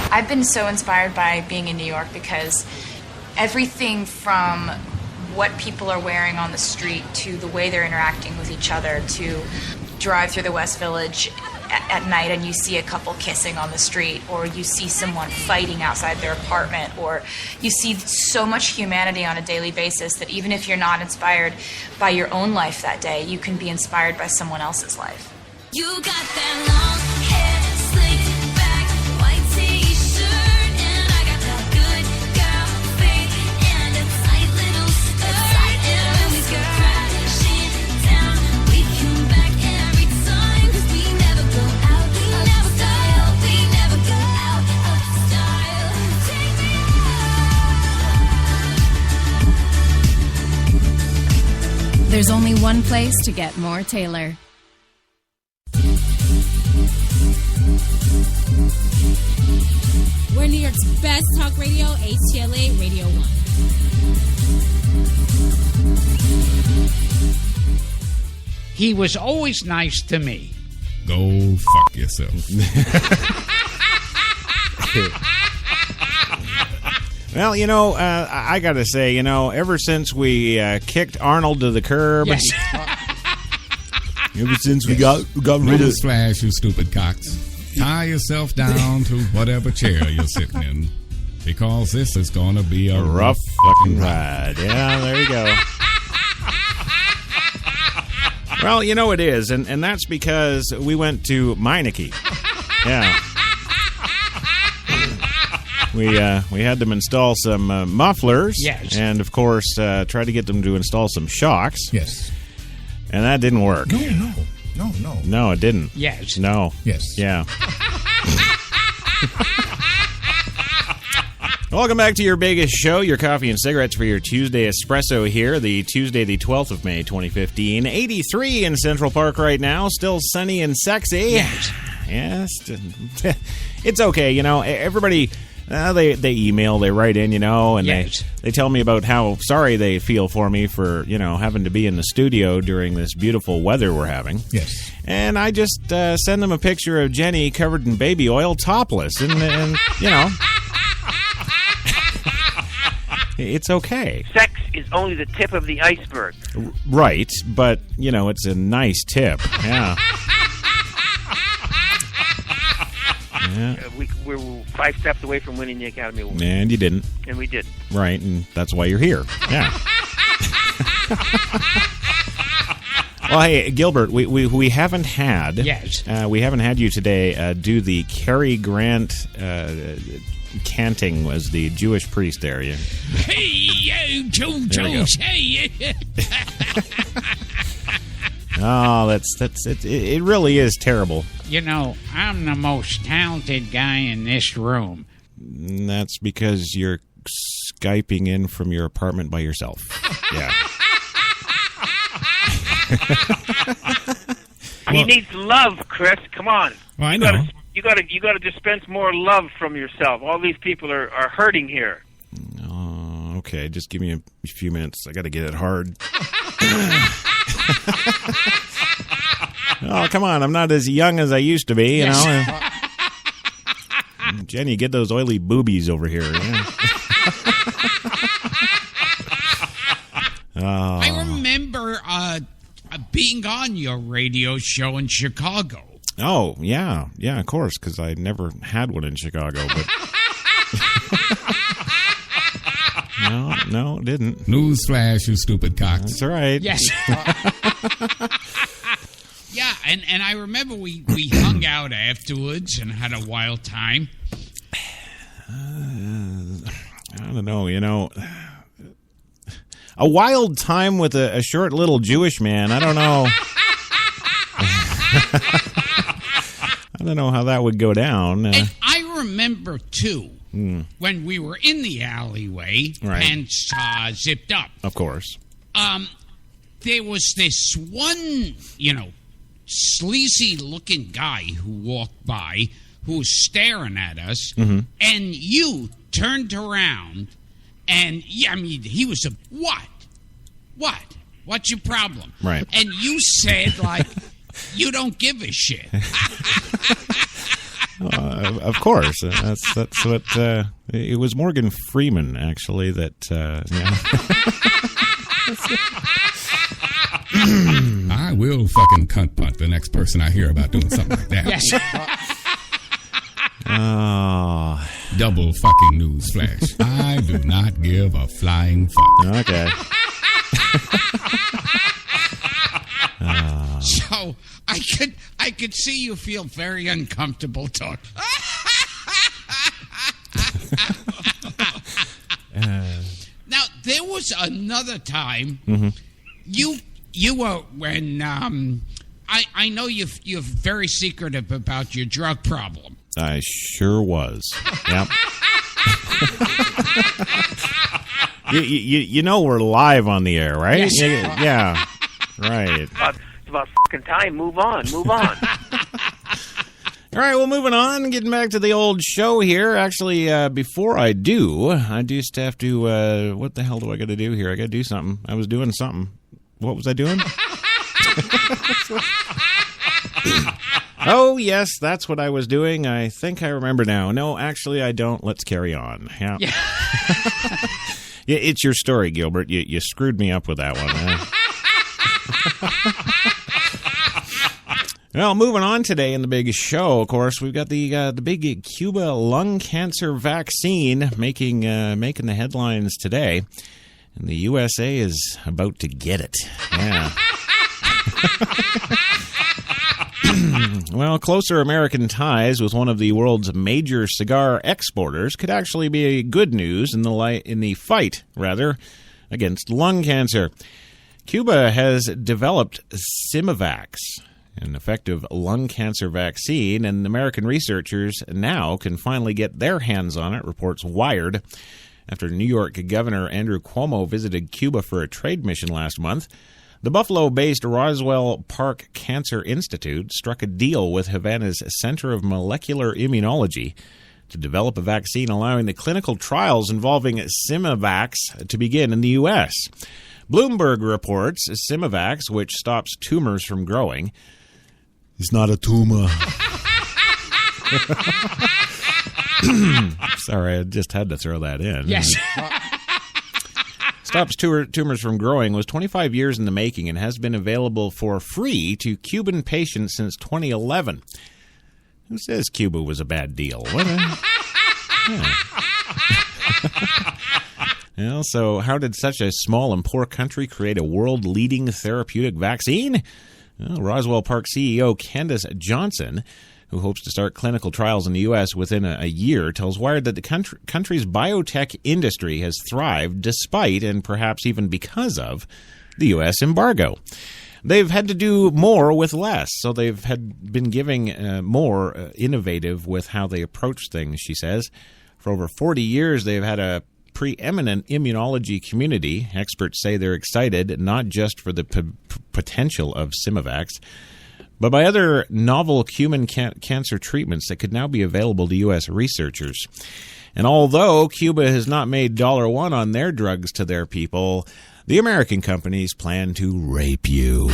I've been so inspired by being in New York because everything from what people are wearing on the street to the way they're interacting with each other, to drive through the West Village at night and you see a couple kissing on the street, or you see someone fighting outside their apartment, or you see so much humanity on a daily basis that even if you're not inspired by your own life that day, you can be inspired by someone else's life. You got that long hair, slicked back, white t-shirt, and I got that good girl face and a tight little skirt. And when we go crashing down, we come back every time, 'cause we never go out of style. We never go out of style. Take me out. There's only one place to get more Taylor. We're New York's best talk radio, HTLA Radio 1. He was always nice to me. Go fuck yourself. Well, I got to say, ever since we kicked Arnold to the curb, Yes. Ever since we got rid of... Newsflash, you stupid cocks. Tie yourself down to whatever chair you're sitting in, because this is going to be a rough fucking ride. Yeah, there you go. Well, you know it is, and that's because we went to Meineke. Yeah. We had them install some mufflers. Yes. And, of course, tried to get them to install some shocks. Yes. And that didn't work. No. No, it didn't. Yes. No. Yes. Yeah. Welcome back to your biggest show, your coffee and cigarettes for your Tuesday Espresso here, the Tuesday, the 12th of May, 2015. 83 in Central Park right now, still sunny and sexy. Yes. It's okay, you know, everybody... they email, they write in, you know, and they tell me about how sorry they feel for me for, you know, having to be in the studio during this beautiful weather we're having. Yes. And I just send them a picture of Jenny covered in baby oil, topless, and you know, it's okay. Sex is only the tip of the iceberg. Right, but, you know, it's a nice tip. Yeah. Yeah. We're 5 steps away from winning the Academy Award. And you didn't. And we did. Right, and that's why you're here. Yeah. Well, hey, Gilbert, we haven't had... Yes. We haven't had you today do the Cary Grant canting as the Jewish priest there. Yeah. Hey, you Joe, hey. Oh, that's it really is terrible. You know, I'm the most talented guy in this room. And that's because you're Skyping in from your apartment by yourself. Yeah. He needs love, Chris. Come on. Well, I know. You got to dispense more love from yourself. All these people are hurting here. Oh, okay. Just give me a few minutes. I got to get it hard. Oh, come on. I'm not as young as I used to be, you know. Jenny, get those oily boobies over here. Yeah. I remember being on your radio show in Chicago. Oh, yeah. Yeah, of course, because I never had one in Chicago. But No, didn't. Newsflash, you stupid cocks. That's right. Yes. Yeah, and I remember we hung out afterwards and had a wild time. I don't know, you know. A wild time with a short little Jewish man. I don't know. I don't know how that would go down. And I remember, too, when we were in the alleyway and zipped up. Of course. There was this one, sleazy-looking guy who walked by who was staring at us, and you turned around, and, he was a, what? What's your problem? Right. And you said, like, you don't give a shit. Of course. That's what, it was Morgan Freeman, actually, that, I will fucking cunt punt the next person I hear about doing something like that. Yes. Oh. Double fucking news flash. I do not give a flying fuck. Okay. So I could see you feel very uncomfortable talking. Now there was another time you were when I know you're very secretive about your drug problem. I sure was. Yep. you know we're live on the air, right? Yes. Yeah. Right. It's about fucking time. Move on. All right, well, moving on, getting back to the old show here. Actually, before I do just have to, what the hell do I got to do here? I got to do something. I was doing something. What was I doing? Oh, yes, that's what I was doing. I think I remember now. No, actually, I don't. Let's carry on. Yeah. Yeah, it's your story, Gilbert. You screwed me up with that one. Well, moving on today in the big show, of course, we've got the big Cuba lung cancer vaccine making the headlines today, and the USA is about to get it. Yeah. Well, closer American ties with one of the world's major cigar exporters could actually be good news in the fight against lung cancer. Cuba has developed Simivax, an effective lung cancer vaccine, and American researchers now can finally get their hands on it, reports Wired. After New York Governor Andrew Cuomo visited Cuba for a trade mission last month, the Buffalo-based Roswell Park Cancer Institute struck a deal with Havana's Center of Molecular Immunology to develop a vaccine allowing the clinical trials involving Simivax to begin in the U.S. Bloomberg reports Simivax, which stops tumors from growing, is not a tumor. Sorry, I just had to throw that in. Yes. Stops tumors from growing was 25 years in the making and has been available for free to Cuban patients since 2011. Who says Cuba was a bad deal? What Well, so how did such a small and poor country create a world-leading therapeutic vaccine? Well, Roswell Park CEO Candace Johnson, who hopes to start clinical trials in the U.S. within a year, tells Wired that the country's biotech industry has thrived despite, and perhaps even because of, the U.S. embargo. They've had to do more with less, so they've been giving more innovative with how they approach things, she says. For over 40 years, they've had a preeminent immunology community. Experts say they're excited not just for the potential of Simivax, but by other novel human cancer treatments that could now be available to U.S. researchers. And although Cuba has not made $1 on their drugs to their people, the American companies plan to rape you.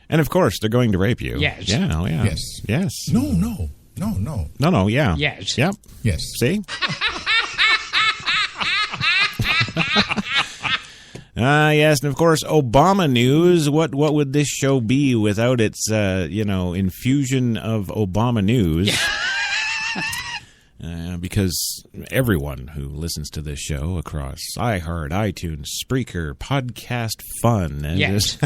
And of course, they're going to rape you. Yes. Yeah, oh yeah. Yes. Yes. No, yeah. Yes. Yep. Yes. See? Yes, and of course, Obama news. What would this show be without its, infusion of Obama news? Because everyone who listens to this show across iHeart, iTunes, Spreaker, Podcast Fun, and Yes.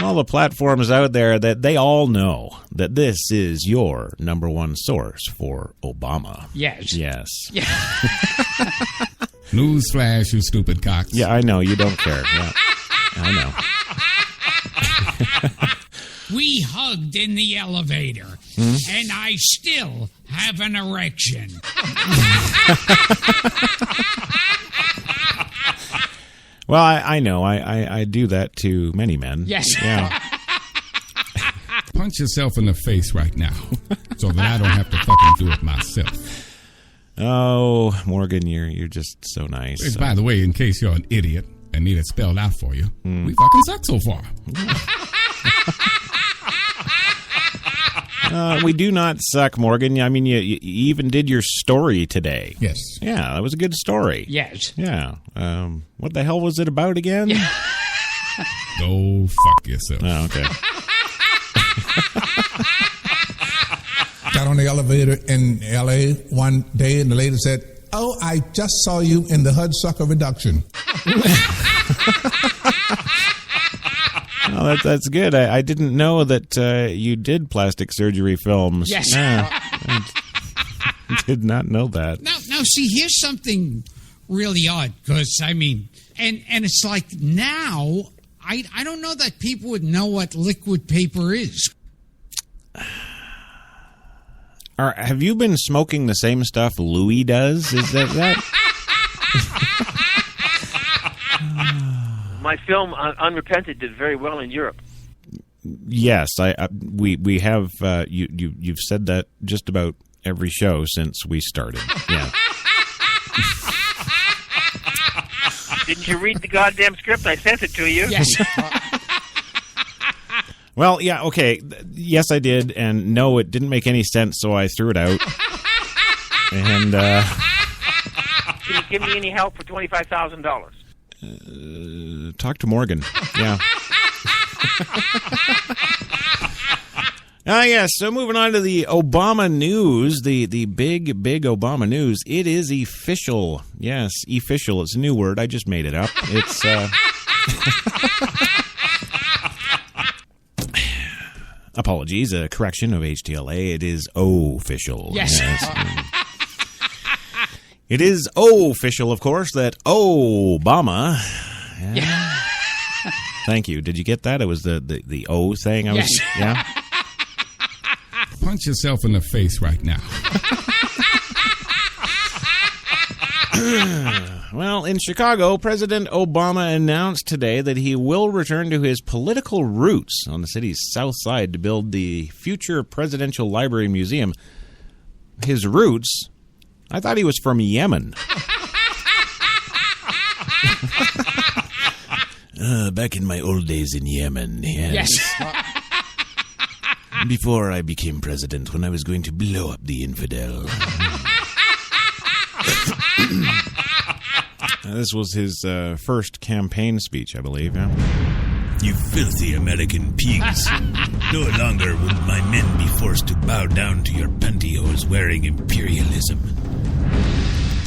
all the platforms out there, that they all know that this is your number one source for Obama. Yes. Yes. Newsflash, you stupid cocks. Yeah, I know. You don't care. Yeah, I know. We hugged in the elevator, and I still have an erection. Well, I know. I do that to many men. Yes. Yeah. Punch yourself in the face right now so that I don't have to fucking do it myself. Oh, Morgan, you're just so nice. By the way, in case you're an idiot and need it spelled out for you, we fucking suck so far. We do not suck, Morgan. I mean, you even did your story today. Yes. Yeah, that was a good story. Yes. Yeah. What the hell was it about again? Go fuck yourself. Oh, okay. Got on the elevator in L.A. one day, and the lady said, "Oh, I just saw you in the Hudsucker reduction." Oh, that's good. I didn't know that you did plastic surgery films. Yes. I did not know that. Now, see, here's something really odd, because, I mean, and it's like now, I don't know that people would know what liquid paper is. Have you been smoking the same stuff Louis does? Is that? My film Unrepented did very well in Europe. Yes, we have. You've said that just about every show since we started. Yeah. Didn't you read the goddamn script? I sent it to you. Yes. Well, yeah, okay. Yes, I did, and no, it didn't make any sense, so I threw it out. And Can you give me any help for $25,000. Talk to Morgan. Yeah. Yes, so moving on to the Obama news, the big Obama news. It is official. Yes, official. It's a new word. I just made it up. It's, apologies, a correction of HTLA. It is official. Yes. It is official, of course, that Obama... Yeah. Thank you. Did you get that? It was the O thing. Yes. Yeah. Punch yourself in the face right now. Well, in Chicago, President Obama announced today that he will return to his political roots on the city's south side to build the future Presidential Library Museum. His roots? I thought he was from Yemen. Back in my old days in Yemen. Yes. Before I became president, when I was going to blow up the infidel. This was his first campaign speech, I believe. Yeah? You filthy American pigs. No longer will my men be forced to bow down to your pantyhose-wearing imperialism.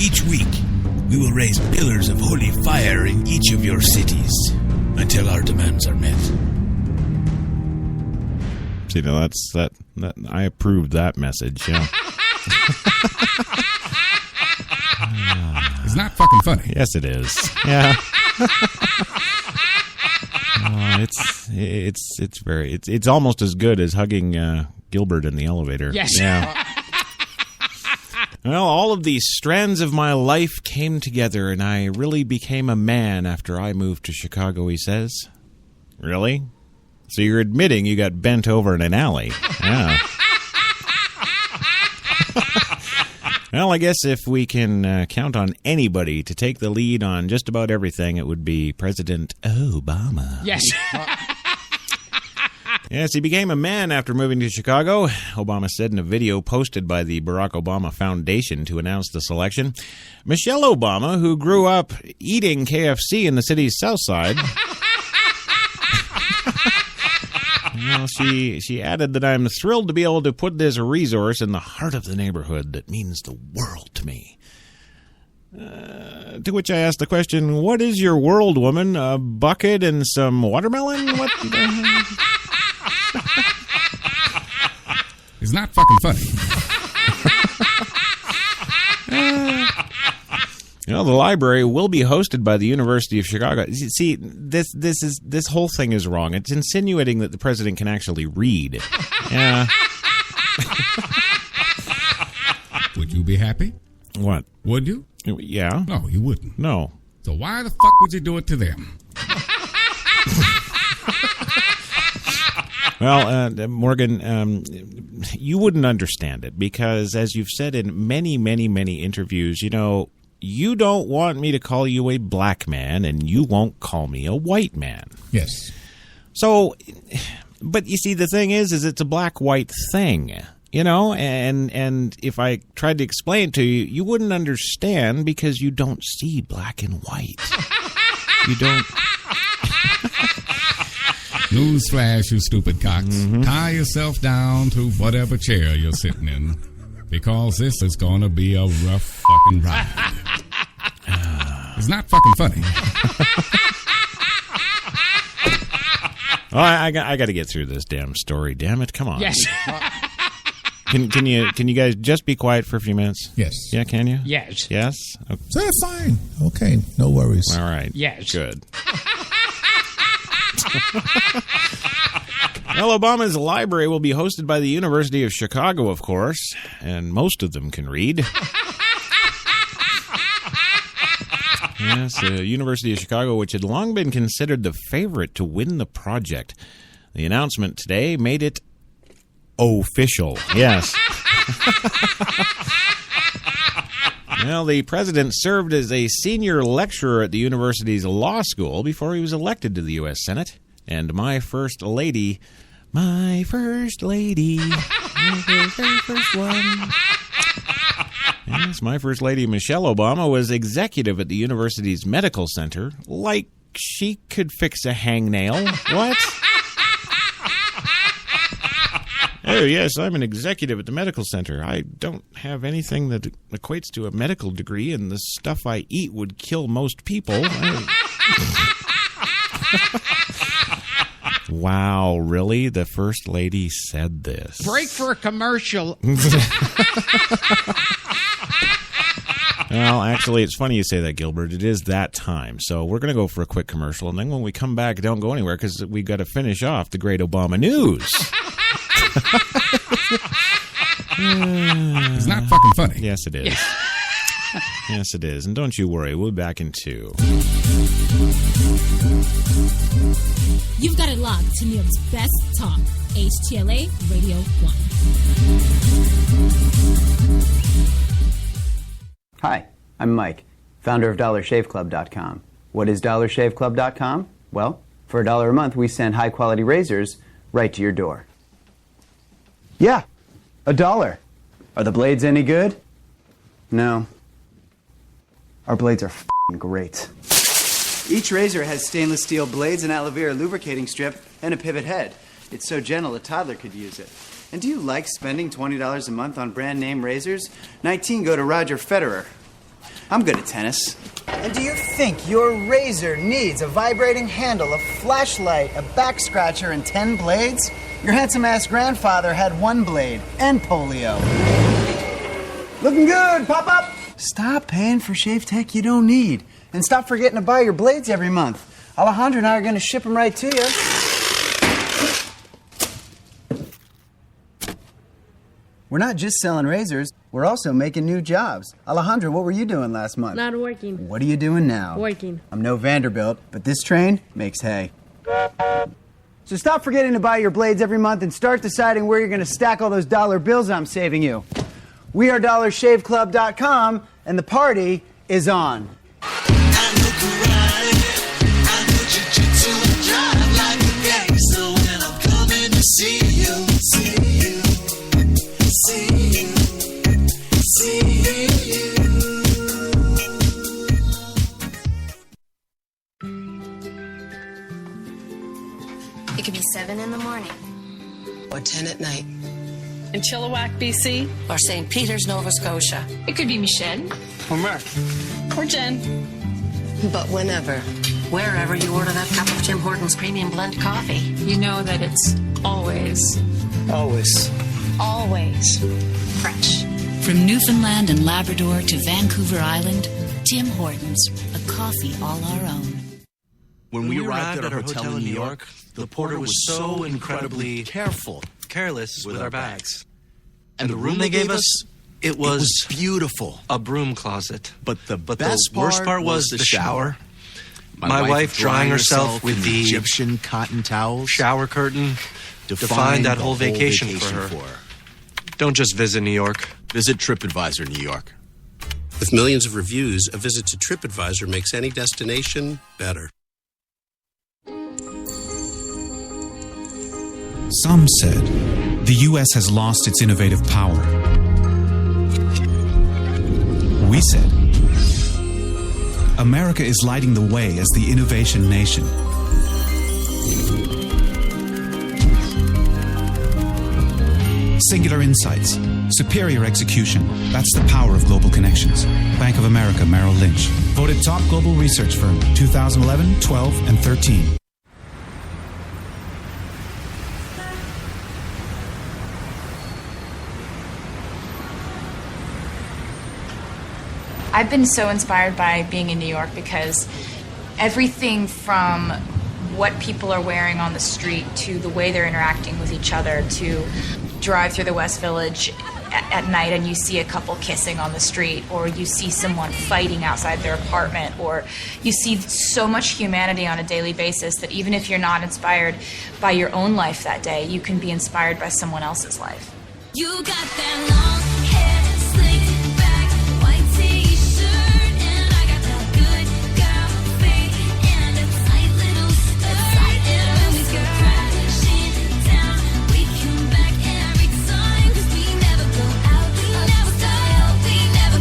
Each week, we will raise pillars of holy fire in each of your cities until our demands are met. See, now that's that I approved that message. Yeah. It's not fucking funny. Yes, it is. Yeah. It's almost as good as hugging Gilbert in the elevator. Yes. Yeah. Well, all of these strands of my life came together, and I really became a man after I moved to Chicago, he says. Really? So you're admitting you got bent over in an alley? Yeah. Well, I guess if we can count on anybody to take the lead on just about everything, it would be President Obama. Yes. Yes, he became a man after moving to Chicago, Obama said in a video posted by the Barack Obama Foundation to announce the selection. Michelle Obama, who grew up eating KFC in the city's south side... Well, she added that I'm thrilled to be able to put this resource in the heart of the neighborhood that means the world to me. To which I asked the question, what is your world, woman? A bucket and some watermelon? What? It's not fucking funny. You know, the library will be hosted by the University of Chicago. See, this whole thing is wrong. It's insinuating that the president can actually read. Yeah. Would you be happy? What? Would you? Yeah. No, you wouldn't. No. So why the fuck would you do it to them? Well, Morgan, you wouldn't understand it because, as you've said in many, many, many interviews, you know, you don't want me to call you a black man, and you won't call me a white man. Yes. So, but you see, the thing is it's a black-white thing, you know, and if I tried to explain it to you, you wouldn't understand because you don't see black and white. You don't. Newsflash, you stupid cocks. Mm-hmm. Tie yourself down to whatever chair you're sitting in, because this is going to be a rough fucking ride. It's not fucking funny. Oh, I got to get through this damn story. Damn it! Come on. Yes. Can you guys just be quiet for a few minutes? Yes. Yeah, can you? Yes. Yes. Okay. So fine. Okay, no worries. All right. Yes. Good. Well, Obama's library will be hosted by the University of Chicago, of course, and most of them can read. Yes, the University of Chicago, which had long been considered the favorite to win the project. The announcement today made it official. Yes. Well, the president served as a senior lecturer at the university's law school before he was elected to the U.S. Senate. And my first lady, the very first one. Yes, my First Lady, Michelle Obama, was executive at the university's medical center. Like she could fix a hangnail. What? Oh, yes, I'm an executive at the medical center. I don't have anything that equates to a medical degree, and the stuff I eat would kill most people. Wow, really? The First Lady said this. Break for a commercial. Well, actually, it's funny you say that, Gilbert. It is that time. So we're going to go for a quick commercial, and then when we come back, don't go anywhere because we got to finish off the great Obama news. It's not fucking funny. Yes, it is. Yes, it is. And don't you worry, we'll be back in 2. You've got it locked to New York's best talk, HTLA Radio 1. Hi, I'm Mike, founder of DollarShaveClub.com. What is DollarShaveClub.com? Well, for $1 a month, we send high-quality razors right to your door. Yeah, $1. Are the blades any good? No. Our blades are f***ing great. Each razor has stainless steel blades, an aloe vera lubricating strip, and a pivot head. It's so gentle a toddler could use it. And do you like spending $20 a month on brand name razors? 19 go to Roger Federer. I'm good at tennis. And do you think your razor needs a vibrating handle, a flashlight, a back scratcher, and 10 blades? Your handsome-ass grandfather had 1 blade and polio. Looking good, pop-up! Stop paying for shave tech you don't need. And stop forgetting to buy your blades every month. Alejandro and I are going to ship them right to you. We're not just selling razors, we're also making new jobs. Alejandro, what were you doing last month? Not working. What are you doing now? Working. I'm no Vanderbilt, but this train makes hay. So stop forgetting to buy your blades every month and start deciding where you're going to stack all those dollar bills I'm saving you. We are DollarShaveClub.com, and the party is on. It could be 7 in the morning. Or 10 at night. In Chilliwack, BC. Or St. Peters, Nova Scotia. It could be Michelle. Or Mark. Or Jen. But whenever, wherever you order that cup of Tim Hortons Premium Blend Coffee. You know that it's always fresh. From Newfoundland and Labrador to Vancouver Island, Tim Hortons, a coffee all our own. When we arrived at our hotel in New York, the porter was so incredibly careless with our bags. And the room they gave us, it was beautiful. A broom closet. But the worst part was the shower. My wife drying herself with the Egyptian cotton towels. Shower curtain defined that whole vacation for her. Don't just visit New York. Visit TripAdvisor New York. With millions of reviews, a visit to TripAdvisor makes any destination better. Some said the U.S. has lost its innovative power. We said America is lighting the way as the innovation nation. Singular insights, superior execution. That's the power of global connections. Bank of America Merrill Lynch. Voted top global research firm 2011, 12, and 13. I've been so inspired by being in New York because everything from what people are wearing on the street to the way they're interacting with each other, to drive through the West Village at night and you see a couple kissing on the street, or you see someone fighting outside their apartment, or you see so much humanity on a daily basis that even if you're not inspired by your own life that day, you can be inspired by someone else's life. You got that long hair, slicked back, white t-shirt, and I got that good girl fade and a tight little skirt. And when we go crashing down, we come back every time, 'cause we never go out, we never go out, we never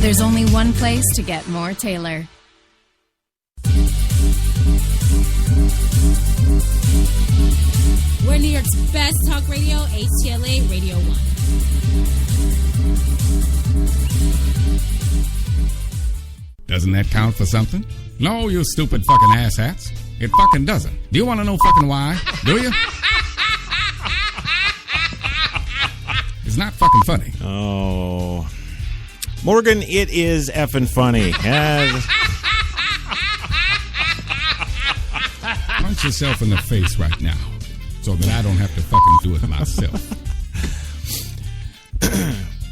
There's only one place to get more Taylor. We're New York's best talk radio, HTLA Radio 1. Doesn't that count for something? No, you stupid fucking asshats. It fucking doesn't. Do you want to know fucking why? Do you? It's not fucking funny. Oh. Morgan, it is effing funny. Punch yourself in the face right now so that I don't have to fucking do it myself.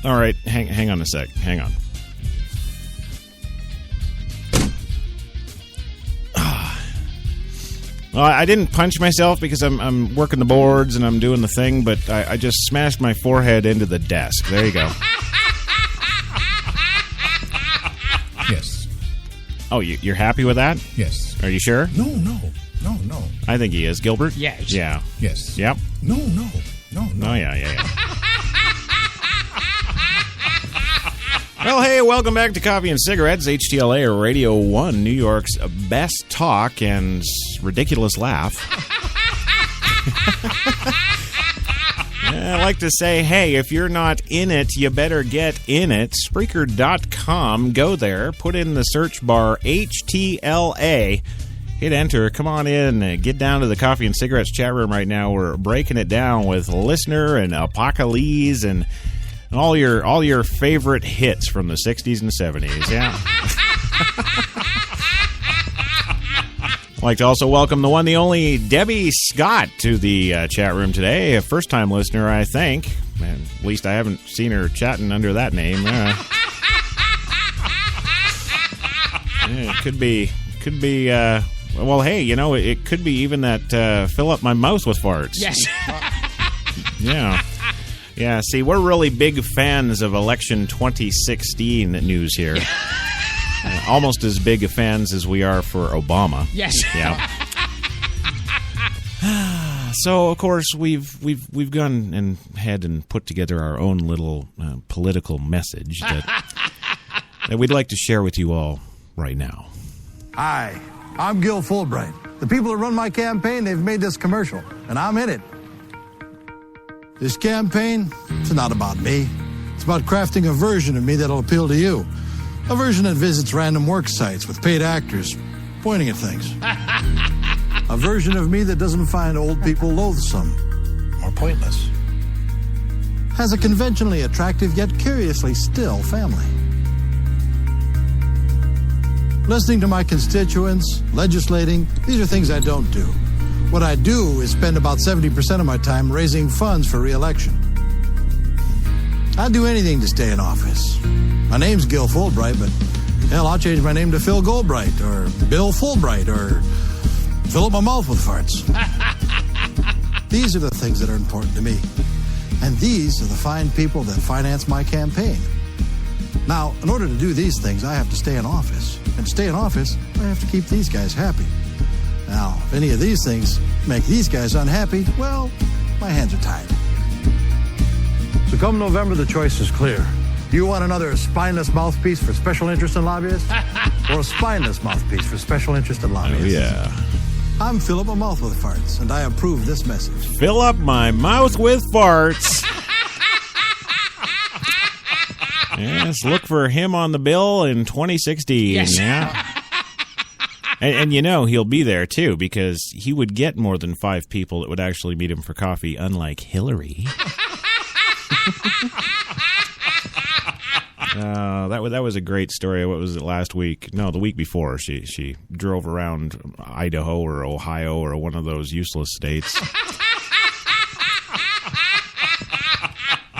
All right, hang on a sec. Hang on. Well, I didn't punch myself because I'm working the boards and I'm doing the thing, but I just smashed my forehead into the desk. There you go. Yes. Oh, you're happy with that? Yes. Are you sure? No. I think he is. Gilbert? Yes. Yeah. Yes. Yep. No. Oh, yeah. Well, hey, welcome back to Coffee and Cigarettes, HTLA Radio 1, New York's best talk and ridiculous laugh. I like to say, hey, if you're not in it, you better get in it. Spreaker.com, go there, put in the search bar HTLA, hit enter, come on in, get down to the Coffee and Cigarettes chat room right now. We're breaking it down with Listener and Apocalypse and all your favorite hits from the 60s and 70s, yeah. I'd like to also welcome the one, the only Debbie Scott to the chat room today. A first-time listener, I think. Man, at least I haven't seen her chatting under that name. Yeah, it could be. Well, hey, it could be even that fill up my mouth with farts. Yes. Yeah. Yeah, see, we're really big fans of election 2016 news here. Almost as big of fans as we are for Obama. Yes. Yeah. So, of course, we've gone and had and put together our own little political message that we'd like to share with you all right now. Hi, I'm Gil Fulbright. The people that run my campaign, they've made this commercial, and I'm in it. This campaign, it's not about me. It's about crafting a version of me that'll appeal to you. A version that visits random work sites with paid actors pointing at things. A version of me that doesn't find old people loathsome or pointless. Has a conventionally attractive yet curiously still family. Listening to my constituents, legislating, these are things I don't do. What I do is spend about 70% of my time raising funds for re-election. I'd do anything to stay in office. My name's Gil Fulbright, but hell, I'll change my name to Phil Goldbright or Bill Fulbright or fill up my mouth with farts. These are the things that are important to me. And these are the fine people that finance my campaign. Now, in order to do these things, I have to stay in office. And to stay in office, I have to keep these guys happy. Now, if any of these things make these guys unhappy, well, my hands are tied. So come November, the choice is clear. Do you want another spineless mouthpiece for special interest and lobbyists? Or a spineless mouthpiece for special interest and lobbyists? Oh, yeah. I'm fill up my mouth with farts, and I approve this message. Fill up my mouth with farts. Yes, look for him on the bill in 2016. Yes. Yeah. And he'll be there, too, because he would get more than 5 people that would actually meet him for coffee, unlike Hillary. That was a great story. What was it, last week? No, the week before. She drove around Idaho or Ohio or one of those useless states.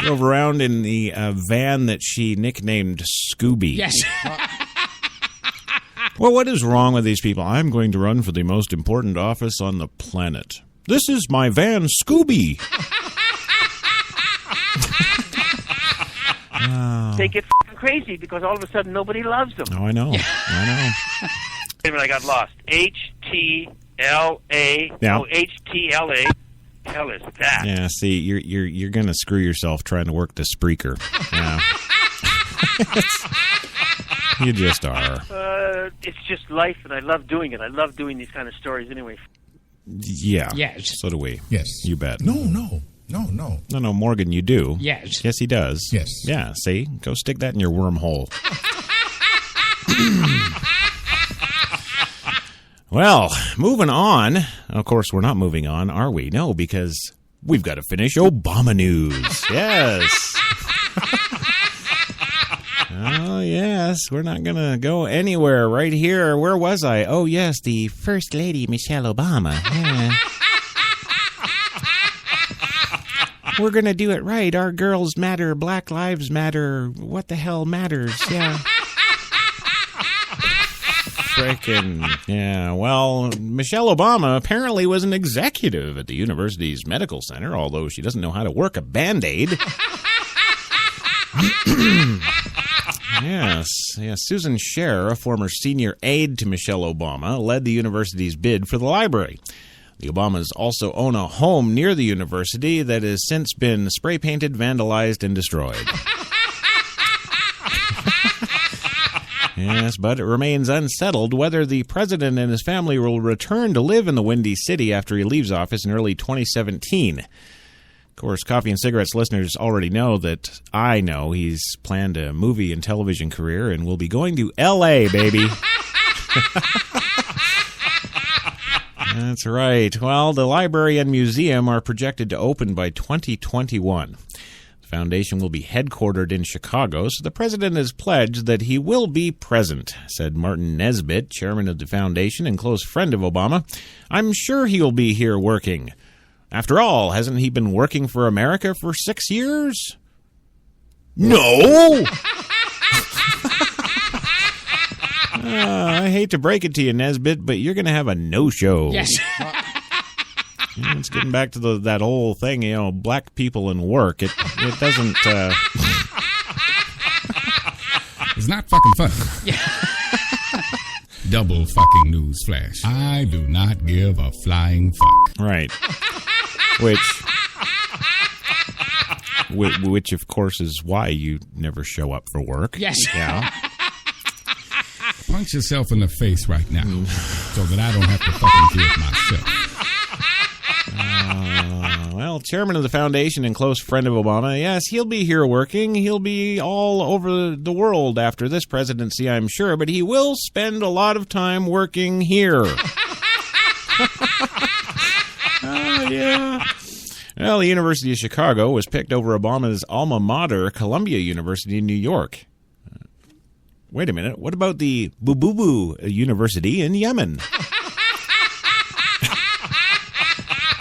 Drove around in the van that she nicknamed Scooby. Yes. Well, what is wrong with these people? I'm going to run for the most important office on the planet. This is my van, Scooby. They get crazy because all of a sudden nobody loves them. Oh, I know. Wait a minute, I got lost. HTLA. Yeah. Oh, HTLA. Hell is that? Yeah, see, you're going to screw yourself trying to work the Spreaker. Yeah. You just are. It's just life, and I love doing it. I love doing these kind of stories anyway. Yeah. Yes. So do we. Yes. You bet. No, Morgan, you do. Yes. Yes, he does. Yes. Yeah, see? Go stick that in your wormhole. Well, moving on. Of course, we're not moving on, are we? No, because we've got to finish Obama news. Yes. Oh, yes. We're not going to go anywhere. Right here. Where was I? Oh, yes. The First Lady, Michelle Obama. Yeah. We're going to do it right. Our girls matter. Black lives matter. What the hell matters? Yeah. Frickin'. Yeah. Well, Michelle Obama apparently was an executive at the university's medical center, although she doesn't know how to work a Band-Aid. Yes. Susan Scher, a former senior aide to Michelle Obama, led the university's bid for the library. The Obamas also own a home near the university that has since been spray-painted, vandalized, and destroyed. Yes, but it remains unsettled whether the president and his family will return to live in the Windy City after he leaves office in early 2017. Of course, Coffee and Cigarettes listeners already know that I know he's planned a movie and television career and will be going to L.A., baby. That's right. Well, the library and museum are projected to open by 2021. The foundation will be headquartered in Chicago, so the president has pledged that he will be present, said Martin Nesbitt, chairman of the foundation and close friend of Obama. I'm sure he'll be here working. After all, hasn't he been working for America for 6 years? No! I hate to break it to you, Nesbitt, but you're going to have a no-show. Yes. It's getting back to that whole thing, black people and work. It doesn't... It's not fucking funny. Double fucking news flash. I do not give a flying fuck. Right. Which, of course, is why you never show up for work. Yes. Yeah. Punch yourself in the face right now so that I don't have to fucking do it myself. Well, chairman of the foundation and close friend of Obama, yes, he'll be here working. He'll be all over the world after this presidency, I'm sure, but he will spend a lot of time working here. Oh, yeah. Well, the University of Chicago was picked over Obama's alma mater, Columbia University in New York. Wait a minute. What about the Bububu University in Yemen?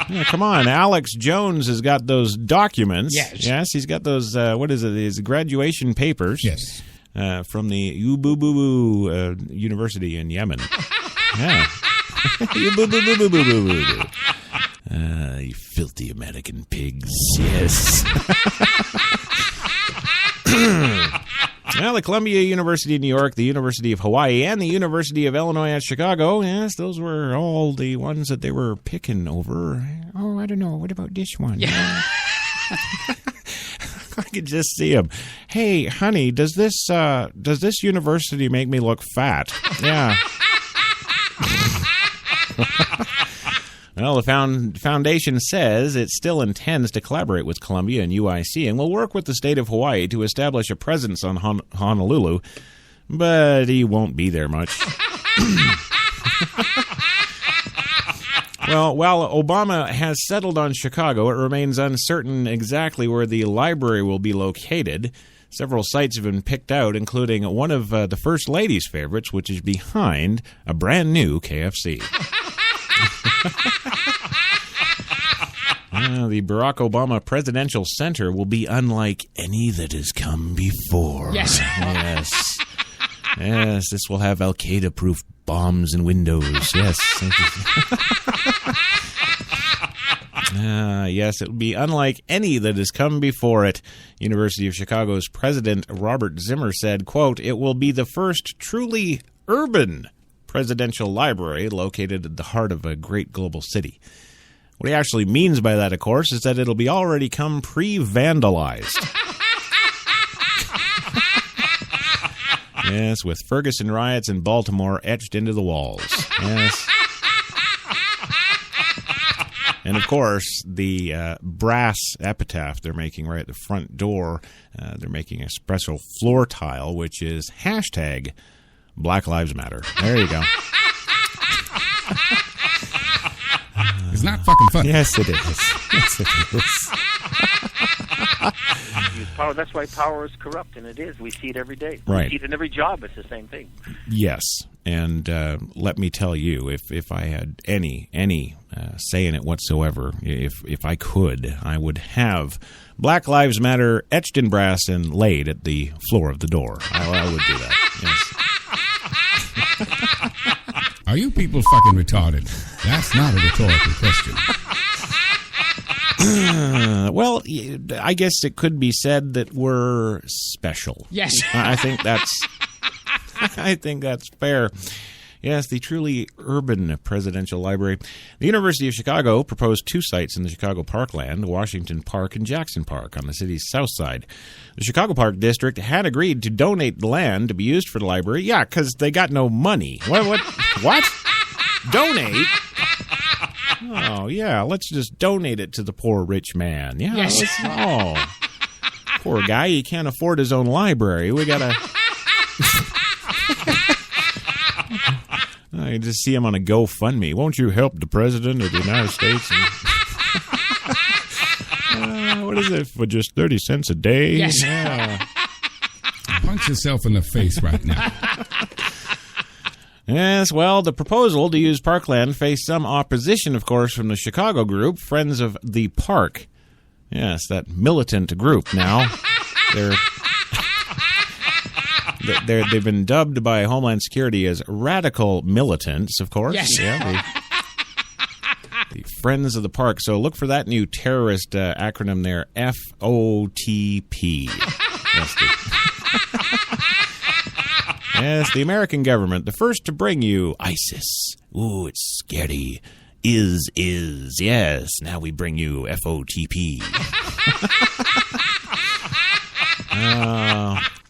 Yeah, come on. Alex Jones has got those documents. Yes, he's got those, his graduation papers. Yes. From the Bububu University in Yemen. Yeah. You filthy American pigs. Yes. Well, the Columbia University of New York, the University of Hawaii, and the University of Illinois at Chicago, yes, those were all the ones that they were picking over. Oh, I don't know. What about this one? Yeah. I could just see him. Hey, honey, does this university make me look fat? Yeah. Well, the foundation says it still intends to collaborate with Columbia and UIC and will work with the state of Hawaii to establish a presence on Honolulu, but he won't be there much. Well, while Obama has settled on Chicago, it remains uncertain exactly where the library will be located. Several sites have been picked out, including one of the First Lady's favorites, which is behind a brand new KFC. The Barack Obama Presidential Center will be unlike any that has come before. Yes. Yes, this will have Al-Qaeda-proof bombs and windows. Yes. Yes, it will be unlike any that has come before it. University of Chicago's president, Robert Zimmer, said, quote, "It will be the first truly urban presidential library located at the heart of a great global city." What he actually means by that, of course, is that it'll be already come pre-vandalized. Yes, with Ferguson riots in Baltimore etched into the walls. Yes. And, of course, the brass epitaph they're making right at the front door, they're making Espresso floor tile, which is hashtag Black Lives Matter. There you go. It's not fucking funny. Yes, it is. Yes, it is. Use power. That's why power is corrupt, and it is. We see it every day. Right. We see it in every job. It's the same thing. Yes, and let me tell you, if I had any say in it whatsoever, if I could, I would have Black Lives Matter etched in brass and laid at the floor of the door. I would do that. Yes. Are you people fucking retarded? That's not a rhetorical question. Well, I guess it could be said that we're special. Yes. I think that's fair. Yes, the truly urban presidential library. The University of Chicago proposed 2 sites in the Chicago Parkland, Washington Park and Jackson Park on the city's south side. The Chicago Park District had agreed to donate the land to be used for the library. Yeah, because they got no money. What? Donate? Oh, yeah, let's just donate it to the poor rich man. Yeah, Yes. Poor guy, he can't afford his own library. We gotta... I just see him on a GoFundMe. Won't you help the President of the United States? And, what is it, for just 30 cents a day? Yes. Yeah. Punch yourself in the face right now. Yes, well, the proposal to use Parkland faced some opposition, of course, from the Chicago group, Friends of the Park. Yes, that militant group now. They've been dubbed by Homeland Security as radical militants, of course. Yes. Yeah, the Friends of the Park. So look for that new terrorist acronym there, FOTP. Yes, the American government, the first to bring you ISIS. Ooh, it's scary. Is. Yes, now we bring you FOTP.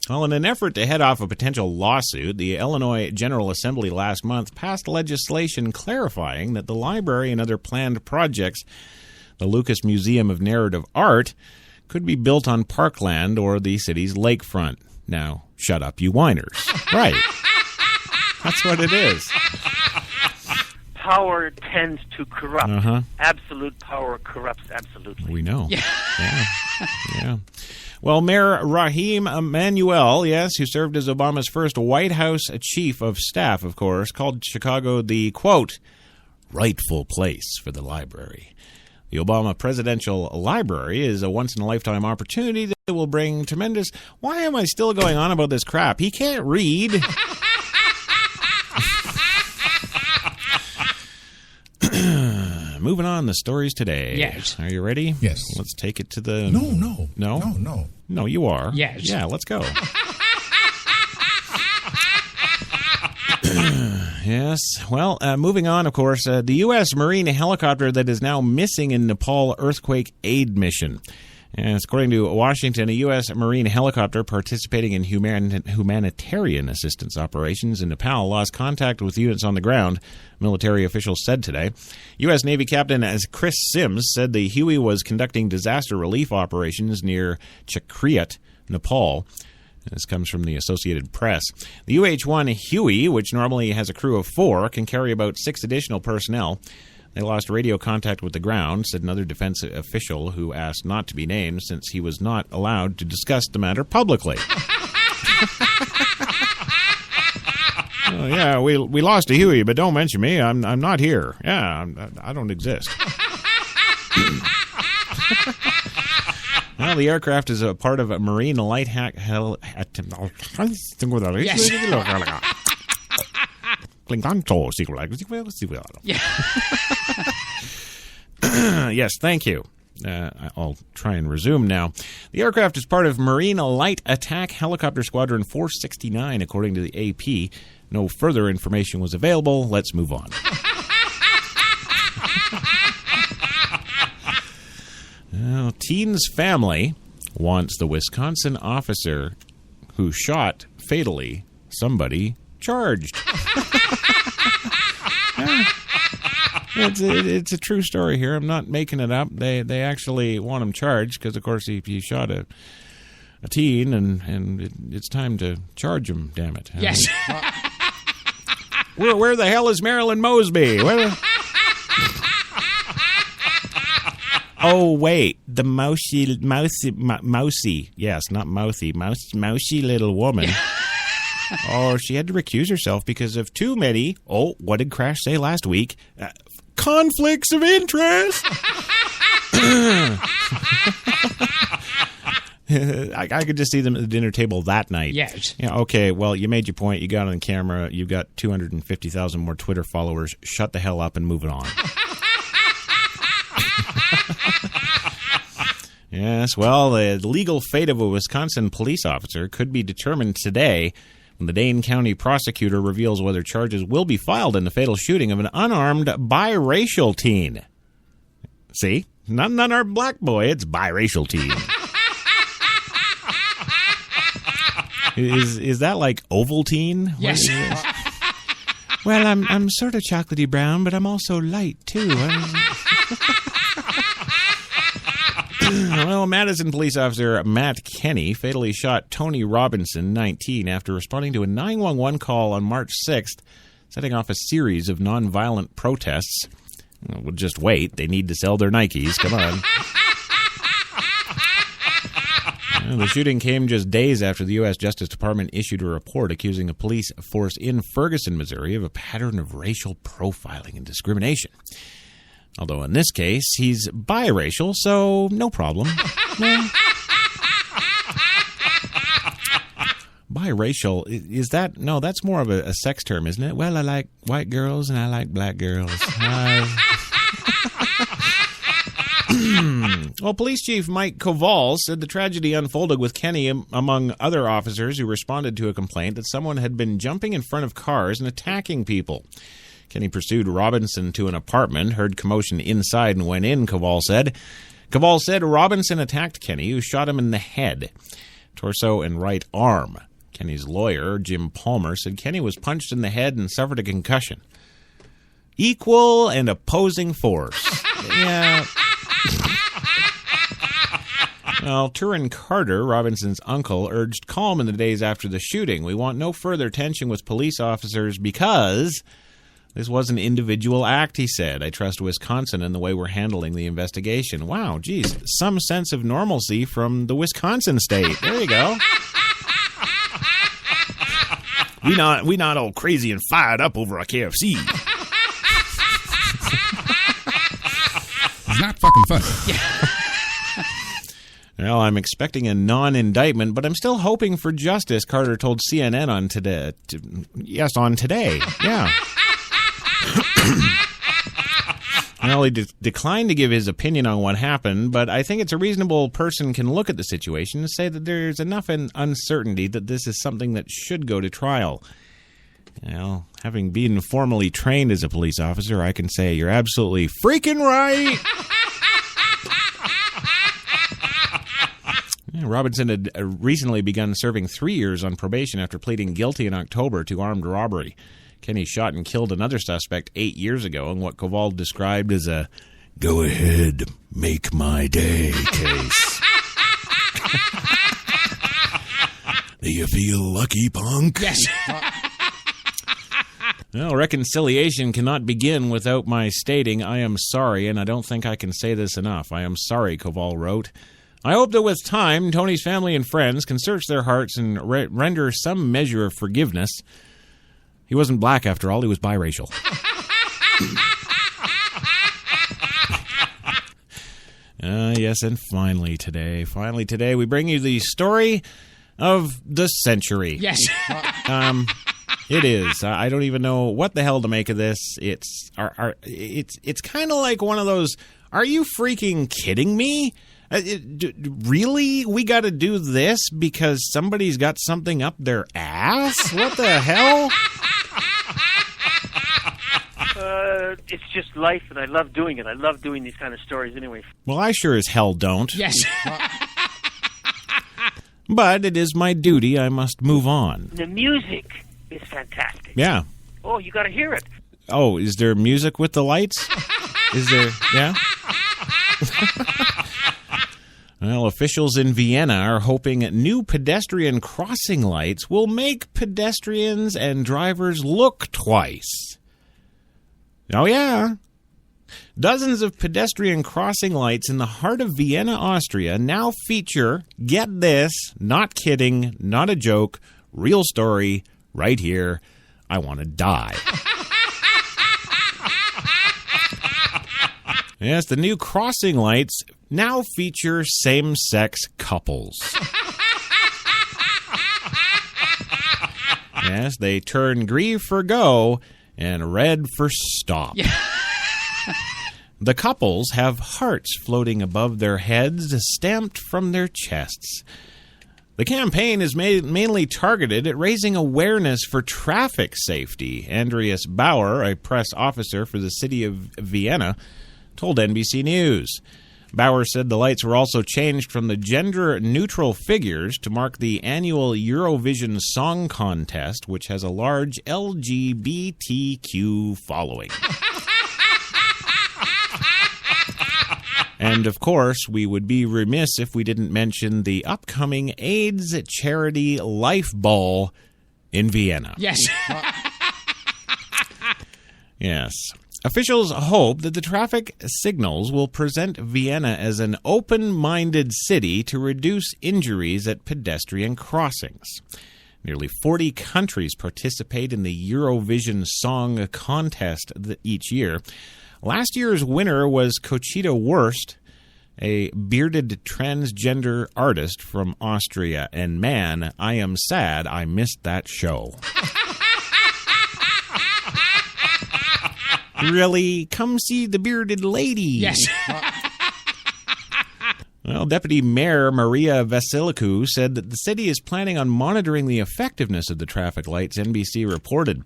Well, in an effort to head off a potential lawsuit, the Illinois General Assembly last month passed legislation clarifying that the library and other planned projects, the Lucas Museum of Narrative Art, could be built on parkland or the city's lakefront. Now, shut up, you whiners. Right. That's what it is. Power tends to corrupt. Uh-huh. Absolute power corrupts absolutely. We know. Yeah. Well, Mayor Raheem Emanuel, yes, who served as Obama's first White House chief of staff, of course, called Chicago the, quote, rightful place for the library. The Obama Presidential Library is a once-in-a-lifetime opportunity that will bring tremendous... Why am I still going on about this crap? He can't read. Moving on, the stories today. Yes. Are you ready? Yes. Let's take it to the... No. No? No, you are. Yes. Yeah, let's go. Yes. Well, moving on, of course, the U.S. Marine helicopter that is now missing in Nepal earthquake aid mission. And according to Washington, a U.S. Marine helicopter participating in humanitarian assistance operations in Nepal lost contact with units on the ground, military officials said today. U.S. Navy Captain Chris Sims said the Huey was conducting disaster relief operations near Chakriat, Nepal. This comes from the Associated Press. The UH-1 Huey, which normally has a crew of 4, can carry about 6 additional personnel. They lost radio contact with the ground, said another defense official who asked not to be named since he was not allowed to discuss the matter publicly. Yeah, we lost a Huey, but don't mention me. I'm not here. Yeah, I don't exist. Well, the aircraft is a part of a Marine light Yes, thank you. I'll try and resume now. The aircraft is part of Marine Light Attack Helicopter Squadron 469, according to the AP. No further information was available. Let's move on. Now, teen's family wants the Wisconsin officer who shot fatally somebody charged. It's a true story here. I'm not making it up. They actually want him charged because, of course, he shot a teen, and it's time to charge him, damn it. Yes. Where the hell is Marilyn Mosby? Oh, wait. The mousy. Yes, not mouthy. Mousy little woman. Oh, she had to recuse herself because of too many, what did Crash say last week? Conflicts of interest. I could just see them at the dinner table that night. Yes. Yeah. Okay. Well, you made your point. You got on camera. You've got 250,000 more Twitter followers. Shut the hell up and move it on. Yes. Well, the legal fate of a Wisconsin police officer could be determined today when the Dane County prosecutor reveals whether charges will be filed in the fatal shooting of an unarmed biracial teen. See? Not an unarmed black boy. It's biracial teen. Is that like Ovaltine? Yes. Well, I'm sort of chocolatey brown, but I'm also light too. Well, Madison police officer Matt Kenny fatally shot Tony Robinson, 19, after responding to a 911 call on March 6th, setting off a series of nonviolent protests. Well, just wait. They need to sell their Nikes. Come on. The shooting came just days after the U.S. Justice Department issued a report accusing a police force in Ferguson, Missouri, of a pattern of racial profiling and discrimination. Although in this case, he's biracial, so no problem. Biracial, is that? No, that's more of a sex term, isn't it? Well, I like white girls and I like black girls. Well, Police Chief Mike Koval said the tragedy unfolded with Kenny among other officers who responded to a complaint that someone had been jumping in front of cars and attacking people. Kenny pursued Robinson to an apartment, heard commotion inside, and went in, Koval said. Koval said Robinson attacked Kenny, who shot him in the head, torso, and right arm. Kenny's lawyer, Jim Palmer, said Kenny was punched in the head and suffered a concussion. Equal and opposing force. Yeah. Well, Turin Carter, Robinson's uncle, urged calm in the days after the shooting. We want no further tension with police officers because this was an individual act, he said. I trust Wisconsin in the way we're handling the investigation. Wow, geez, some sense of normalcy from the Wisconsin state. There you go. We not all crazy and fired up over a KFC. It's not fucking funny. Yeah. Well, I'm expecting a non-indictment, but I'm still hoping for justice, Carter told CNN on Today. On Today. Yeah. Well, he declined to give his opinion on what happened, but I think it's a reasonable person can look at the situation and say that there's enough uncertainty that this is something that should go to trial. Well, having been formally trained as a police officer, I can say you're absolutely freaking right. Robinson had recently begun serving 3 years on probation after pleading guilty in October to armed robbery. Kenny shot and killed another suspect 8 years ago in what Koval described as a go ahead, make my day case. Do you feel lucky, punk? Yes. Well, reconciliation cannot begin without my stating I am sorry, and I don't think I can say this enough. I am sorry, Koval wrote. I hope that with time, Tony's family and friends can search their hearts and render some measure of forgiveness. He wasn't black, after all. He was biracial. Yes, and finally today, we bring you the story of the century. Yes. It is. I don't even know what the hell to make of this. It's kind of like one of those, are you freaking kidding me? Really? We got to do this because somebody's got something up their ass? What the hell? It's just life, and I love doing it. I love doing these kind of stories anyway. Well, I sure as hell don't. Yes. But it is my duty. I must move on. The music is fantastic. Yeah. Oh, you got to hear it. Oh, is there music with the lights? Is there? Yeah? Well, officials in Vienna are hoping new pedestrian crossing lights will make pedestrians and drivers look twice. Oh, yeah. Dozens of pedestrian crossing lights in the heart of Vienna, Austria now feature, get this, not kidding, not a joke, real story, right here, I want to die. Yes, the new crossing lights now feature same-sex couples. Yes, they turn green for go and red for stop. The couples have hearts floating above their heads, stamped from their chests. The campaign is mainly targeted at raising awareness for traffic safety. Andreas Bauer, a press officer for the city of Vienna, told NBC News. Bauer said the lights were also changed from the gender-neutral figures to mark the annual Eurovision Song Contest, which has a large LGBTQ following. And, of course, we would be remiss if we didn't mention the upcoming AIDS charity Life Ball in Vienna. Yes. Yes. Officials hope that the traffic signals will present Vienna as an open-minded city to reduce injuries at pedestrian crossings. Nearly 40 countries participate in the Eurovision Song Contest each year. Last year's winner was Conchita Wurst, a bearded transgender artist from Austria. And man, I am sad I missed that show. Really? Come see the bearded lady. Yes. Well, Deputy Mayor Maria Vasilicu said that the city is planning on monitoring the effectiveness of the traffic lights, NBC reported.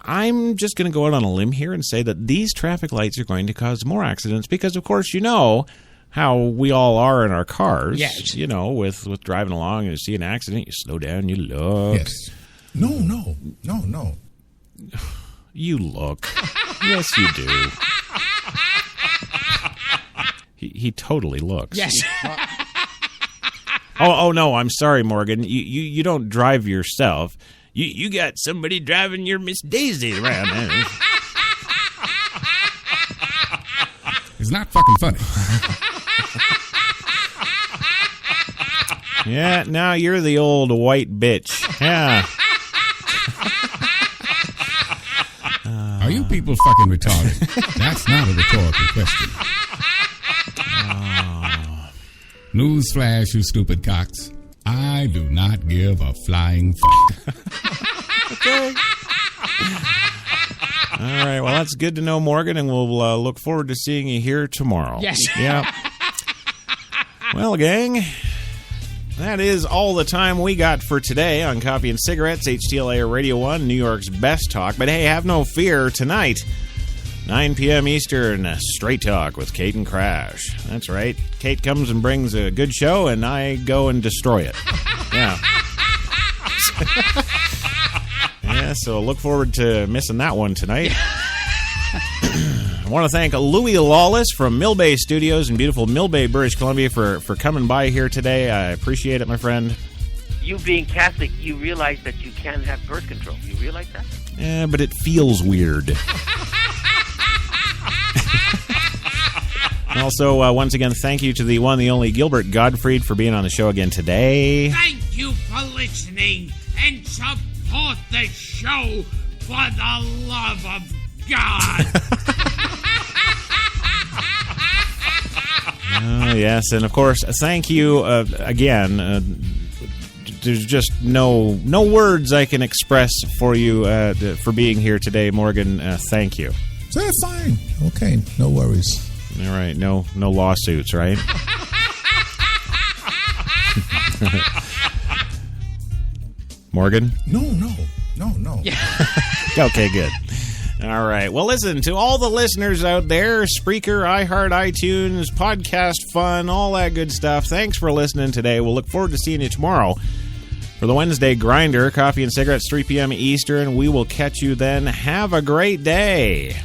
I'm just going to go out on a limb here and say that these traffic lights are going to cause more accidents because, of course, you know how we all are in our cars. Yes. You know, with driving along and you see an accident, you slow down, you look. Yes. No. You look. Yes, you do. He totally looks. Yes. Oh, no, I'm sorry, Morgan. You don't drive yourself. You got somebody driving your Miss Daisy around. It's not fucking funny. Yeah, now you're the old white bitch. Yeah. Are you people fucking retarded? That's not a rhetorical question. Newsflash, you stupid cocks. I do not give a flying fuck. Okay. All right, well, that's good to know, Morgan, and we'll look forward to seeing you here tomorrow. Yes. Yeah. Well, gang, that is all the time we got for today on Coffee and Cigarettes, HTLA Radio 1, New York's best talk. But hey, have no fear, tonight, 9 p.m. Eastern, Straight Talk with Kate and Crash. That's right. Kate comes and brings a good show, and I go and destroy it. Yeah. Yeah, so look forward to missing that one tonight. I want to thank Louis Lawless from Millbay Studios in beautiful Millbay, British Columbia for coming by here today. I appreciate it, my friend. You being Catholic, you realize that you can have birth control. You realize that? Yeah, but it feels weird. Also, once again, thank you to the one, the only Gilbert Gottfried for being on the show again today. Thank you for listening and support the show for the love of God. Yes, and of course, thank you again. There's just no words I can express for you for being here today, Morgan. Thank you. So fine. Okay, no worries. All right, no lawsuits, right? Morgan? No. Okay, good. All right. Well, listen, to all the listeners out there, Spreaker, iHeart, iTunes, Podcast Fun, all that good stuff, thanks for listening today. We'll look forward to seeing you tomorrow for the Wednesday Grinder, Coffee and Cigarettes, 3 p.m. Eastern. We will catch you then. Have a great day.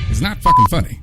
It's not fucking funny.